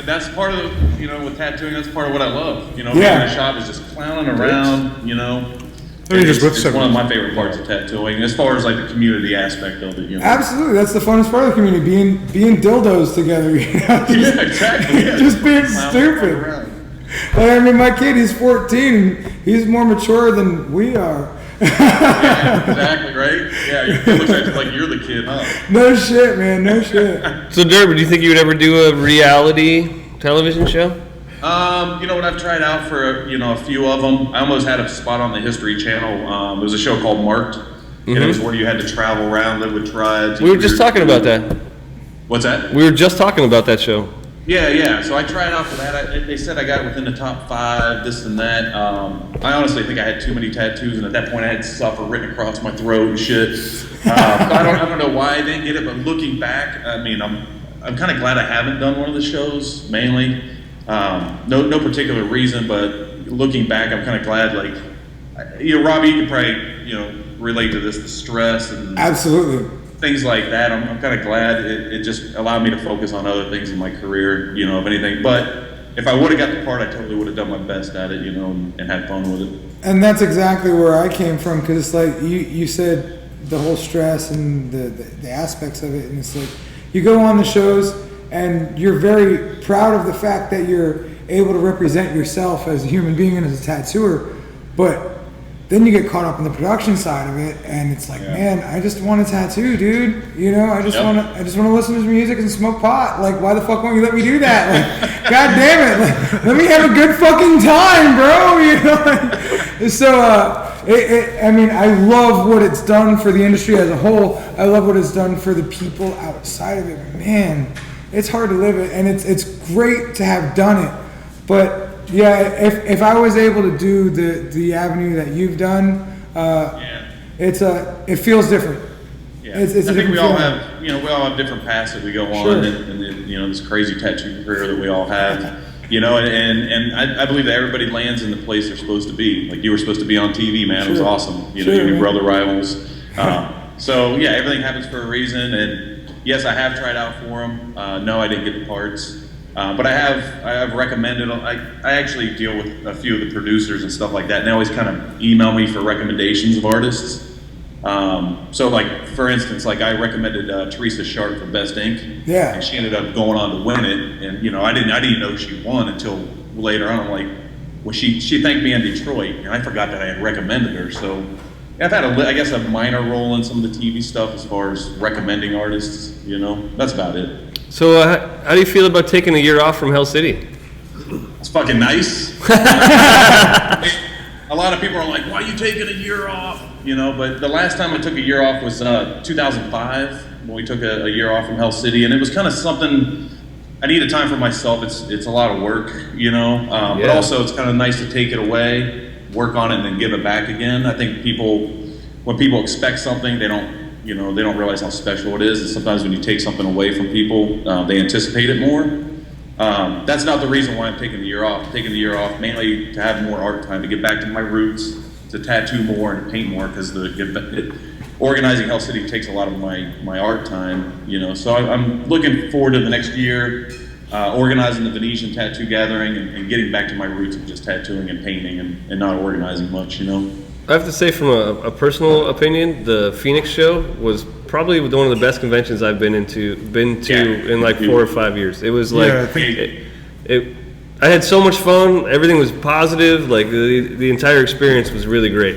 That's part of with tattooing. That's part of what I love. Being in the shop is just clowning around. It's one of my favorite parts of tattooing, as far as like the community aspect of it. Absolutely, that's the funnest part of the community, being dildos together. Yeah, exactly. Yeah. Just being stupid. My kid, he's 14, and he's more mature than we are. Yeah, exactly, right? Yeah, it looks like you're the kid, huh? No shit, man, no shit. So, Derb, do you think you would ever do a reality television show? What I've tried out for a few of them. I almost had a spot on the History Channel. It was a show called Marked, and it was where you had to travel around, live with tribes. We were just talking about that. What's that? We were just talking about that show. Yeah. So I tried out for that. They said I got within the top 5, this and that. I honestly think I had too many tattoos, and at that point I had suffer written across my throat and shit. I don't know why I didn't get it, but looking back, I'm kind of glad I haven't done one of the shows. Mainly, no particular reason, but looking back, I'm kind of glad. Like, Robbie, you could probably relate to this, the stress and absolutely. Things like that. I'm kind of glad it just allowed me to focus on other things in my career, if anything. But if I would have got the part, I totally would have done my best at it, and had fun with it. And that's exactly where I came from, because it's like you said the whole stress and the aspects of it, and it's like you go on the shows and you're very proud of the fact that you're able to represent yourself as a human being and as a tattooer, but then you get caught up in the production side of it, and it's like, man, I just want a tattoo, dude. I just want to listen to music and smoke pot. Like, why the fuck won't you let me do that? Like, god damn it, like, let me have a good fucking time, bro. So, I love what it's done for the industry as a whole. I love what it's done for the people outside of it. But man, it's hard to live it, and it's great to have done it, but. Yeah, if I was able to do the avenue that you've done, it feels different. Yeah, I think we all have different paths that we go on, and this crazy tattoo career that we all have, and I believe that everybody lands in the place they're supposed to be. Like, you were supposed to be on TV, man. It was awesome. Your brother Rivals. So yeah, everything happens for a reason, and yes, I have tried out for them. No, I didn't get the parts. But I have recommended. I actually deal with a few of the producers and stuff like that, and they always kind of email me for recommendations of artists. So, like, for instance, like, I recommended Teresa Sharp for Best Ink, and she ended up going on to win it. And I didn't know she won until later on. I'm like, well, she thanked me in Detroit, and I forgot that I had recommended her. So I've had a minor role in some of the TV stuff as far as recommending artists. That's about it. So how do you feel about taking a year off from Hell City? It's fucking nice. A lot of people are like, why are you taking a year off? But the last time I took a year off was 2005, when we took a year off from Hell City, and it was kind of something, I needed time for myself. It's a lot of work, but also it's kind of nice to take it away, work on it, and then give it back again. I think when people expect something, they don't realize how special it is. And sometimes when you take something away from people, they anticipate it more. That's not the reason why I'm taking the year off. I'm taking the year off mainly to have more art time, to get back to my roots, to tattoo more and paint more, because organizing Hell City takes a lot of my art time, you know. So I'm looking forward to the next year, organizing the Venetian tattoo gathering and getting back to my roots of just tattooing and painting and not organizing much, you know. I have to say, from a personal opinion, the Phoenix show was probably one of the best conventions I've been to in like 4 or 5 years. It was like, I had so much fun. Everything was positive. Like the entire experience was really great.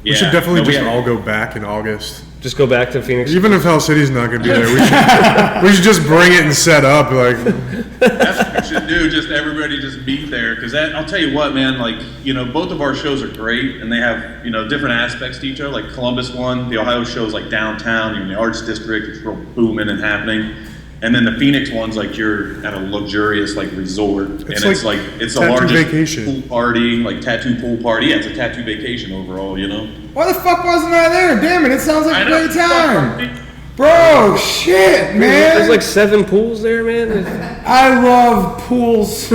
We should definitely all go back in August. Just go back to Phoenix. Even if Hell City's not going to be there, we should just bring it and set up. Like, that's what we should do. Just everybody just meet there, because I'll tell you what, man. Like, you know, both of our shows are great, and they have, you know, different aspects to each other. Like Columbus one, the Ohio show is like downtown, you're in the arts district, it's real booming and happening. And then the Phoenix one's like you're at a luxurious like resort, and it's the largest vacation. Pool party, like tattoo pool party. Yeah, it's a tattoo vacation overall, you know. Why the fuck wasn't I there? Damn it, it sounds like a great time. Bro, shit, man. There's like 7 pools there, man. I love pools.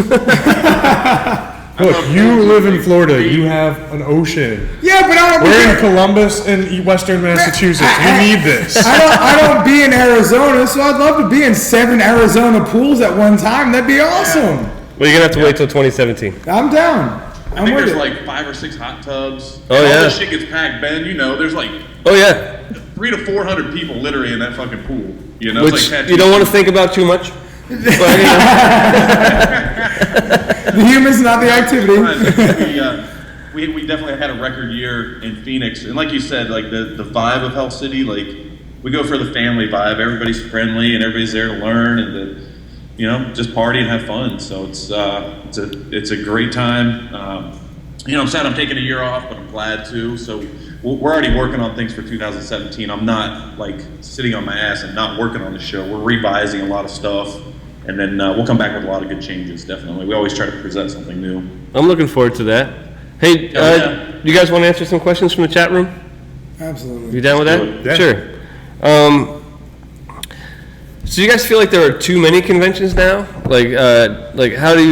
Look, you live in Florida. You have an ocean. Yeah, but I don't. We're in Columbus in Western Massachusetts. We need this. I don't be in Arizona, so I'd love to be in 7 Arizona pools at one time. That'd be awesome. Well, you're gonna have to wait till 2017. I'm down. I think there's like 5 or 6 hot tubs. Oh, and yeah. All this shit gets packed, Ben. You know, there's like 300 to 400 people literally in that fucking pool. You know, Which it's like you don't want to think about too much. But, you know. The human's not the activity. We definitely had a record year in Phoenix, and like you said, like the vibe of Hell City, like we go for the family vibe. Everybody's friendly and everybody's there to learn and to, you know, just party and have fun. So it's a great time. You know, I'm sad I'm taking a year off, but I'm glad to. So we're already working on things for 2017. I'm not like sitting on my ass and not working on the show. We're revising a lot of stuff. And then we'll come back with a lot of good changes, definitely. We always try to present something new. I'm looking forward to that. Hey, you guys want to answer some questions from the chat room? Absolutely. You down with that? Yeah. Sure. So you guys feel like there are too many conventions now? Like how do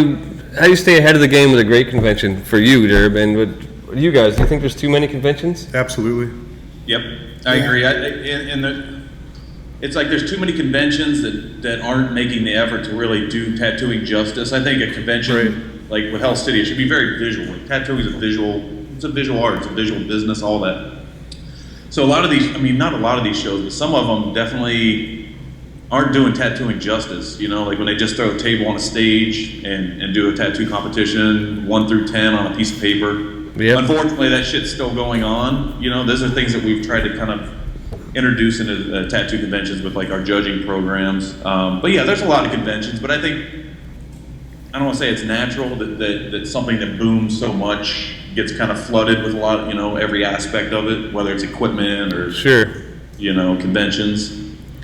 you stay ahead of the game with a great convention for you, Derb? And with you guys, do you think there's too many conventions? Absolutely. Yep, I agree. It's like there's too many conventions that aren't making the effort to really do tattooing justice. I think a convention like with Hell City, it should be very visual. Like, tattooing is a visual art, it's a visual business, all that. So a lot of these, I mean, not a lot of these shows, but some of them definitely aren't doing tattooing justice. You know, like when they just throw a table on a stage and do a tattoo competition, 1 through 10 on a piece of paper. Yep. Unfortunately, that shit's still going on. You know, those are things that we've tried to kind of introduce into tattoo conventions with like our judging programs. But yeah, there's a lot of conventions, but I think, I don't want to say it's natural that something that booms so much gets kind of flooded with a lot of, you know, every aspect of it, whether it's equipment or, you know, conventions.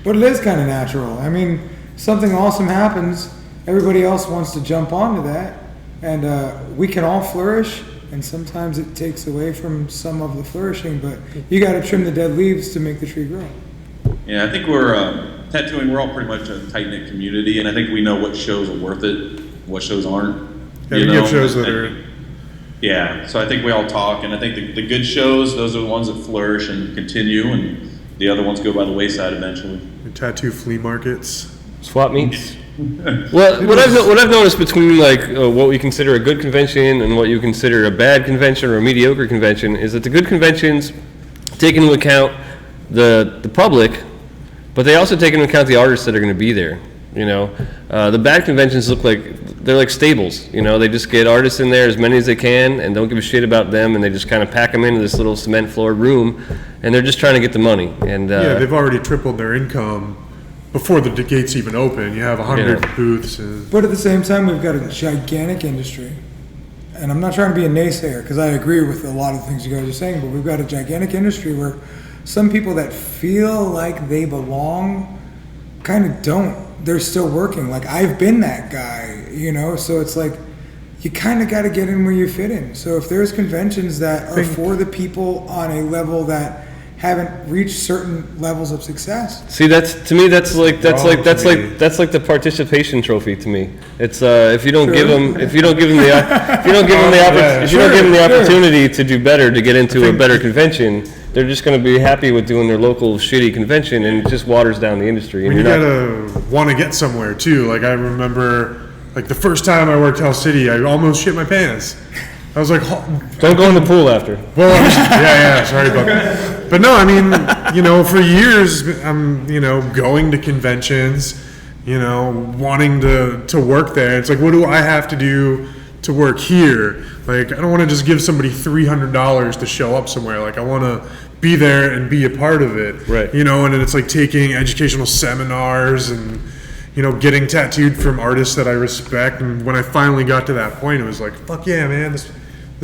But it is kind of natural. I mean, something awesome happens, everybody else wants to jump onto that, and we can all flourish. And sometimes it takes away from some of the flourishing, but you got to trim the dead leaves to make the tree grow. Yeah, I think we're tattooing. We're all pretty much a tight-knit community, and I think we know what shows are worth it, what shows aren't. Yeah, you have shows that are. Yeah, so I think we all talk, and I think the good shows, those are the ones that flourish and continue, and the other ones go by the wayside eventually. Tattoo flea markets. Swap meets. Well, what I've noticed between like what we consider a good convention and what you consider a bad convention or a mediocre convention is that the good conventions take into account the public, but they also take into account the artists that are going to be there. You know, the bad conventions look like they're like stables. You know, they just get artists in there as many as they can and don't give a shit about them, and they just kind of pack them into this little cement floored room, and they're just trying to get the money. And yeah, they've already tripled their income before the gates even open. You have 100 booths. But at the same time, we've got a gigantic industry. And I'm not trying to be a naysayer, because I agree with a lot of the things you guys are saying, but we've got a gigantic industry where some people that feel like they belong kind of don't. They're still working. Like, I've been that guy, you know? So it's like, you kind of got to get in where you fit in. So if there's conventions that are for the people on a level that haven't reached certain levels of success. See, that's like the participation trophy to me. It's if you don't give them the opportunity to do better, to get into a better convention, they're just going to be happy with doing their local shitty convention, and it just waters down the industry. And you gotta want to get somewhere too. Like I remember, like the first time I worked Hell City, I almost shit my pants. I was like, don't go in the pool after. Well, sorry about that. But no, I mean, for years, I'm, going to conventions, wanting to work there. It's like, what do I have to do to work here? Like, I don't want to just give somebody $300 to show up somewhere. Like, I want to be there and be a part of it. Right. And then it's like taking educational seminars and, getting tattooed from artists that I respect. And when I finally got to that point, it was like, fuck yeah, man, this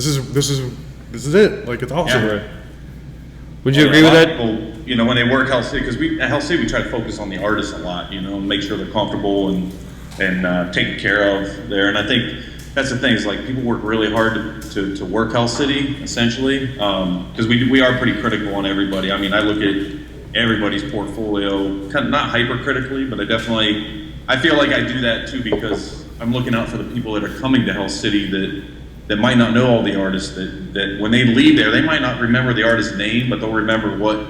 is it. Like, it's awesome. Yeah. Right. Would you agree with that? People, when they work Hell City, because at Hell City we try to focus on the artists a lot, make sure they're comfortable and taken care of there. And I think that's the thing, is like people work really hard to work Hell City, essentially, because we are pretty critical on everybody. I mean, I look at everybody's portfolio, kind of not hypercritically, but I feel like I do that too, because I'm looking out for the people that are coming to Hell City that might not know all the artists, that when they leave there, they might not remember the artist's name, but they'll remember what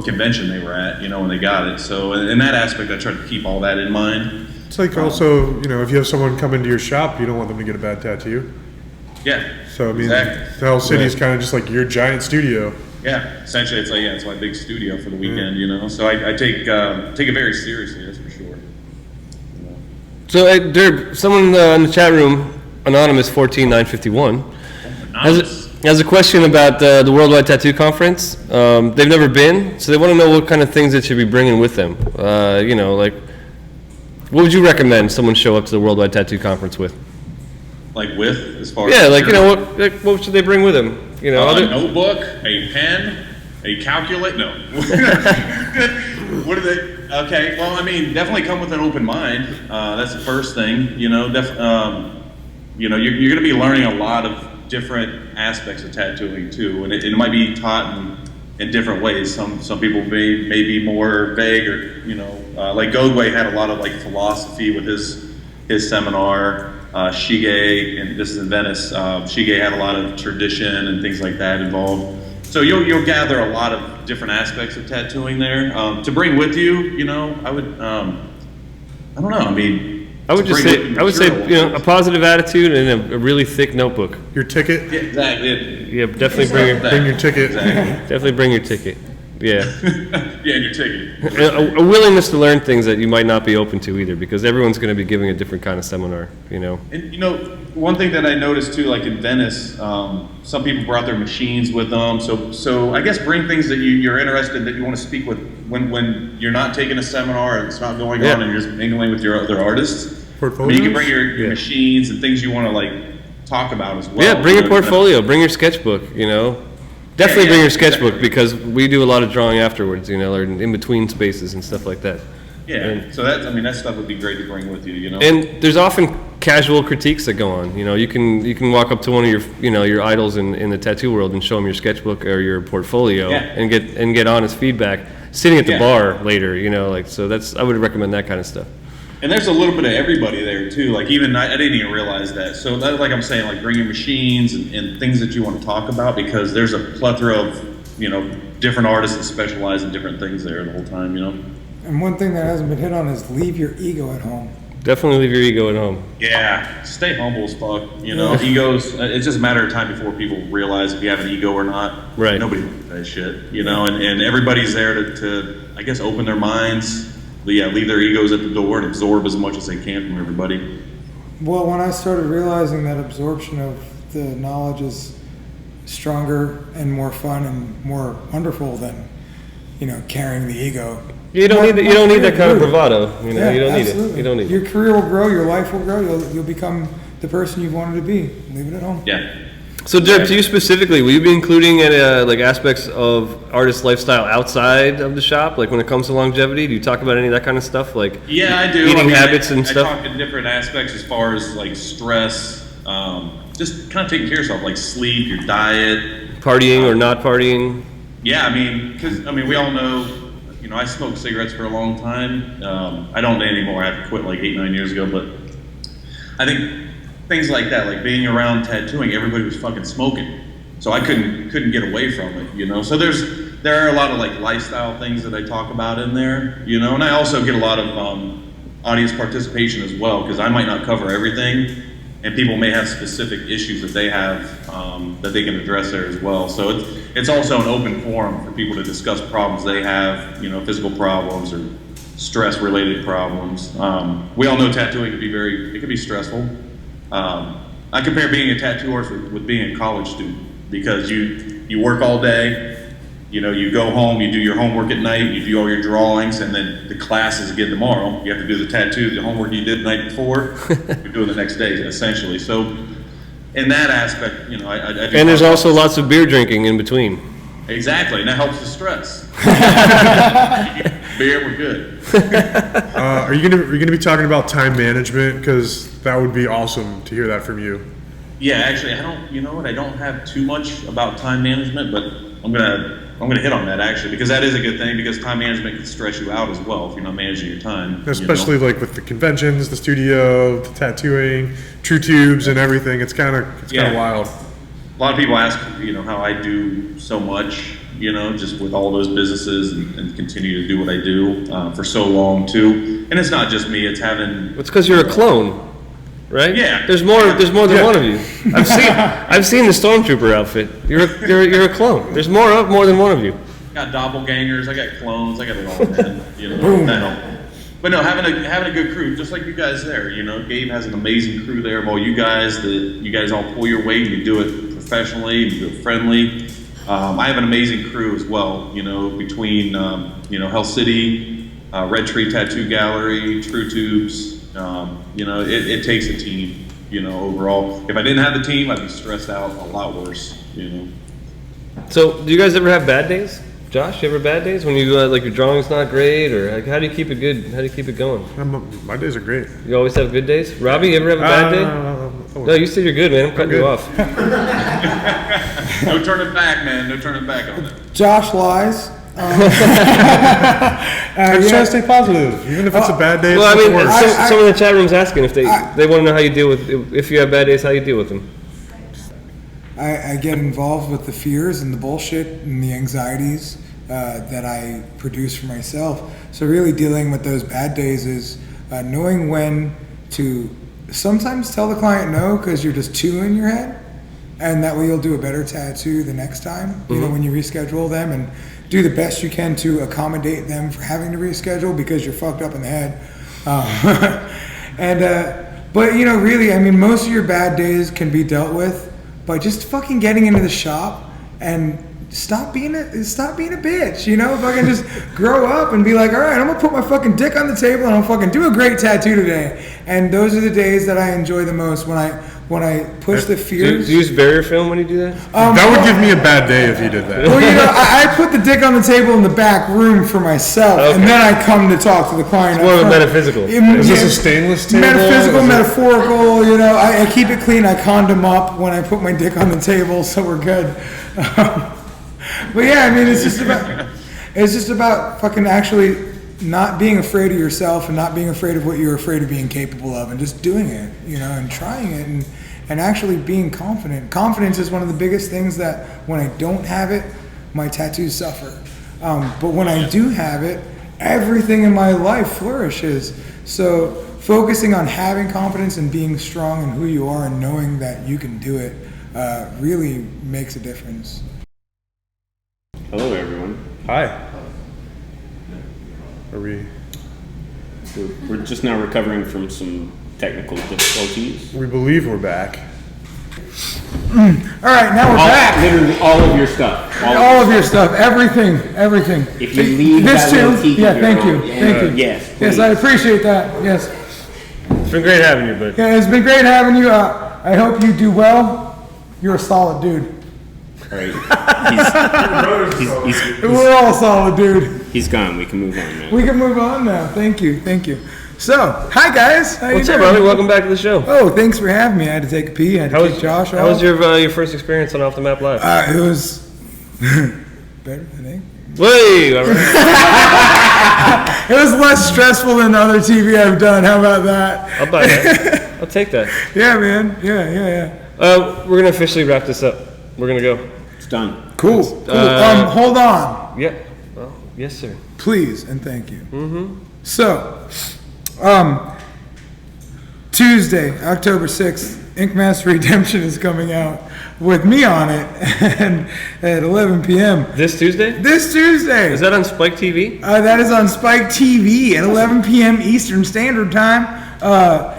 convention they were at, when they got it. So in that aspect, I try to keep all that in mind. It's like also, if you have someone come into your shop, you don't want them to get a bad tattoo. Yeah. So I mean, exactly. Hell City is kind of just like your giant studio. Yeah, essentially, it's my big studio for the weekend, So I take it very seriously, that's for sure. So, Derb, someone in the chat room, Anonymous 14951, has a question about the Worldwide Tattoo Conference. They've never been, so they want to know what kind of things they should be bringing with them. Like, what would you recommend someone show up to the Worldwide Tattoo Conference with? Like as far as... Yeah, what should they bring with them? A notebook, a pen, a calculator. No. What are they? Okay. Well, I mean, definitely come with an open mind. That's the first thing. You're going to be learning a lot of different aspects of tattooing too, and it might be taught in different ways. Some people may be more vague, or like Godway had a lot of like philosophy with his seminar. Shige, and this is in Venice, Shige had a lot of tradition and things like that involved. So you'll gather a lot of different aspects of tattooing there. To bring with you, I would, I don't know, I mean... I would say, a positive attitude and a really thick notebook. Your ticket? Yeah, exactly. Yeah, definitely bring your ticket. Exactly. Definitely bring your ticket. Yeah. Yeah, and your ticket. A willingness to learn things that you might not be open to either, because everyone's going to be giving a different kind of seminar, And one thing that I noticed too, like in Venice, some people brought their machines with them. So I guess bring things that you're interested, that you want to speak with when you're not taking a seminar and it's not going on, and you're just mingling with your other artists. Portfolios? I mean, you can bring your machines and things you want to like talk about as well. Yeah, bring your portfolio, bring your sketchbook, Definitely bring your sketchbook, because we do a lot of drawing afterwards, or in between spaces and stuff like that. Yeah, so that stuff would be great to bring with you, And there's often casual critiques that go on. You can walk up to one of your idols in the tattoo world and show them your sketchbook or your portfolio, and get honest feedback sitting at the bar later. So I would recommend that kind of stuff. And there's a little bit of everybody there too. Like I didn't even realize that. So that, like I'm saying, like bring your machines and things that you want to talk about, because there's a plethora of different artists that specialize in different things there the whole time. And one thing that hasn't been hit on is leave your ego at home. Definitely leave your ego at home. Yeah, stay humble as fuck. Egos. It's just a matter of time before people realize if you have an ego or not. Right. Nobody wants that shit. And everybody's there to I guess open their minds. Leave their egos at the door and absorb as much as they can from everybody. Well, when I started realizing that absorption of the knowledge is stronger and more fun and more wonderful than, carrying the ego. You don't need that kind of bravado. You don't need it. You don't need it. Your career will grow. Your life will grow. You'll become the person you've wanted to be. Leave it at home. Yeah. So, Derb, to you specifically, will you be including like aspects of artist lifestyle outside of the shop, like when it comes to longevity? Do you talk about any of that kind of stuff, like yeah, I do. Eating habits and stuff. I talk in different aspects as far as like stress, just kind of taking care of yourself, like sleep, your diet, partying or not partying. Yeah, I mean, because we all know. I smoked cigarettes for a long time. I don't anymore. I had to quit like 8-9 years ago. But I think things like that, like being around tattooing, everybody was fucking smoking, so I couldn't get away from it. So there are a lot of like lifestyle things that I talk about in there. And I also get a lot of audience participation as well, because I might not cover everything, and people may have specific issues that they have that they can address there as well. So it's also an open forum for people to discuss problems they have, physical problems or stress-related problems. We all know tattooing can be stressful. I compare being a tattoo artist with being a college student, because you work all day. You go home, you do your homework at night, you do all your drawings, and then the class is again tomorrow. You have to do the tattoo, the homework you did the night before, you're doing the next day, essentially. So, in that aspect, I do. And there's also lots of beer drinking in between. Exactly, and that helps the stress. Beer, we're good. Are you gonna be talking about time management? Because that would be awesome to hear that from you. Yeah, actually, I don't. You know what? I don't have too much about time management, but I'm gonna hit on that actually, because that is a good thing, because time management can stress you out as well if you're not managing your time. Especially like with the conventions, the studio, the tattooing, True Tubes, and everything. It's kind of wild. A lot of people ask, how I do so much, just with all those businesses and continue to do what I do for so long too. And it's not just me; it's having. It's because you're a clone. Right? Yeah. There's more than one of you. I've seen the Stormtrooper outfit. You're a clone. There's more than one of you. Got doppelgangers. I got clones. I got it all, man. That But no, having a good crew, just like you guys there. Gabe has an amazing crew there of all you guys. That you guys all pull your weight. You do it professionally. You do it friendly. I have an amazing crew as well. Between Hell City, Red Tree Tattoo Gallery, True Tubes. It takes a team, overall. If I didn't have the team, I'd be stressed out a lot worse, So, do you guys ever have bad days? Josh, you ever have bad days when you like your drawing's not great, or like how do you keep it good? How do you keep it going? My days are great. You always have good days? Robbie, you ever have a bad day? No, you said you're good, man. I'm cutting you off. No turning back, man. No turning back on it. Josh lies. I'm just trying to stay positive, even if it's a bad day. Well, it's worse. Some of the chat room's asking if they want to know how you deal with if you have bad days, how you deal with them. I get involved with the fears and the bullshit and the anxieties that I produce for myself. So really dealing with those bad days is knowing when to sometimes tell the client no, because you're just too in your head, and that way you'll do a better tattoo the next time, when you reschedule them, and do the best you can to accommodate them for having to reschedule because you're fucked up in the head. But really, most of your bad days can be dealt with by just fucking getting into the shop and stop being a bitch, fucking just grow up and be like, all right, I'm gonna put my fucking dick on the table and I'm fucking do a great tattoo today. And those are the days that I enjoy the most, when I push the fears. Do you use barrier film when you do that? That would give me a bad day if you did that. Well, I put the dick on the table in the back room for myself, and then I come to talk to the client. It's more of a metaphysical. Is this a stainless table? Metaphysical, metaphorical, I keep it clean. I condom up when I put my dick on the table, so we're good. But yeah, it's just about fucking actually not being afraid of yourself and not being afraid of what you're afraid of being capable of, and just doing it, and trying it, and actually being confident. Confidence is one of the biggest things that when I don't have it, my tattoos suffer. But when I do have it, everything in my life flourishes. So focusing on having confidence and being strong in who you are and knowing that you can do it really makes a difference. Hello, everyone. Hi. Are we? We're just now recovering from some technical difficulties. We believe we're back. All right, now we're back. Literally all of your stuff. All of your stuff, everything. If you leave this that little too, tiki yeah, thank girl, you, thank you. Yes, Yes, I appreciate that. Yes, It's been great having you, bud. yeah, it's been great having you. I hope you do well. You're a solid dude. All right. He's We're all solid, dude. he's gone. We can move on now. We can move on now. Thank you. So, hi guys. How What's you up, doing? Robbie? Welcome back to the show. Oh, thanks for having me. I had to take a pee. I had to kick Josh off. How was your first experience on Off the Map Live? It was better, I think. Wait, all right. It was less stressful than the other TV I've done. How about that? I'll buy that. I'll take that. Yeah, man. Yeah. We're gonna officially wrap this up. We're gonna go. It's done. Cool. Hold on. Yeah. Well, yes, sir. Please and thank you. So, Tuesday, October 6th, Ink Master Redemption is coming out with me on it and at 11 p.m. This Tuesday? This Tuesday. Is that on Spike TV? That is on Spike TV at 11 p.m. Eastern Standard Time.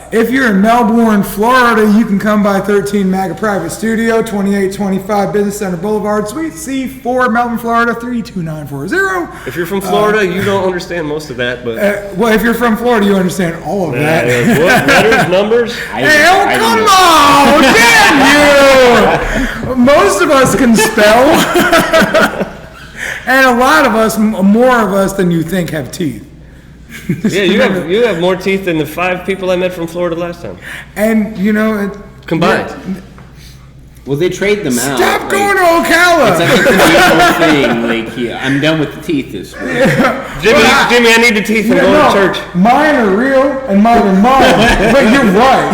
If you're in Melbourne, Florida, you can come by 13 Maga Private Studio, 2825 Business Center Boulevard, Suite C4, Melbourne, Florida, 32940. If you're from Florida, you don't understand most of that, but Well, if you're from Florida, you understand all of that. what letters, numbers? Hey, come on! Damn you! Most of us can spell. And a lot of us, more of us than you think, have teeth. Yeah, you have more teeth than the 5 people I met from Florida last time. And, you know... Combined. Well, they trade them out. Stop going to Ocala! It's like a communal thing. Like, yeah, I'm done with the teeth this week. Jimmy, I need the teeth. I'm going to church. Mine are real and mine are mine. But you're right.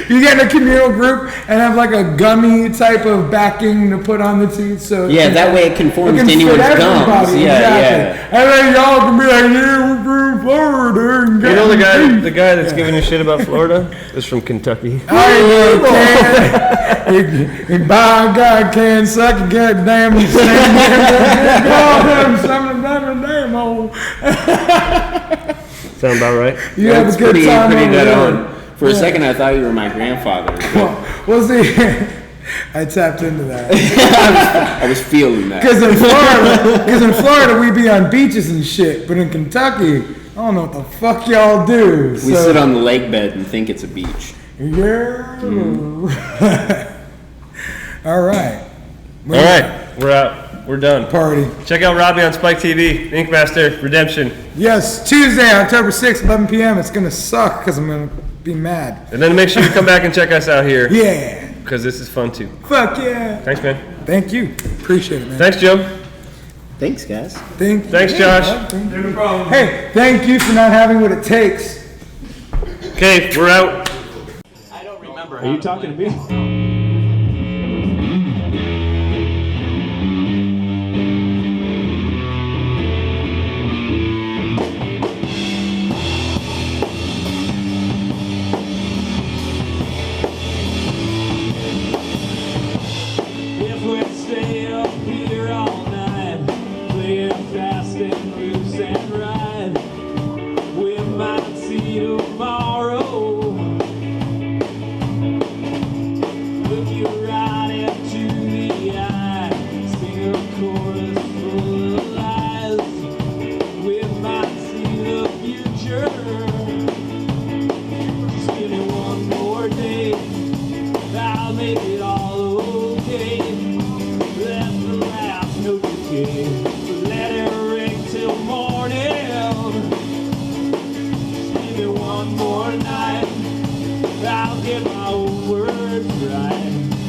You get in a communal group and have like a gummy type of backing to put on the teeth. So Yeah, that way it conforms to fit anyone's gums. everybody, Yeah, exactly. And then y'all can be like, yeah, we're from Florida. And You know the guy that's giving you shit about Florida is from Kentucky. I can. By God, can suck a goddamn damn hole. Sound about right? You have a good time pretty over dead there. on. For a second, I thought you were my grandfather. Well, see, I tapped into that. I was feeling that. Because in Florida, we be on beaches and shit, but in Kentucky, I don't know what the fuck y'all do. We sit on the lake bed and think it's a beach. Yeah. All right. All right, we're out. We're done. Party. Check out Robbie on Spike TV, Ink Master Redemption. Yes, Tuesday, October 6th, 11 p.m. It's going to suck because I'm going to be mad. And then make sure you come back and check us out here. Yeah. Because this is fun too. Fuck yeah. Thanks, man. Thank you. Appreciate it, man. Thanks, Joe. Thanks, guys. Thanks, Josh. No problem. Hey, thank you for not having what it takes. Okay, we're out. Are you talking to me? Let it ring till morning. Give me one more night. I'll get my words right.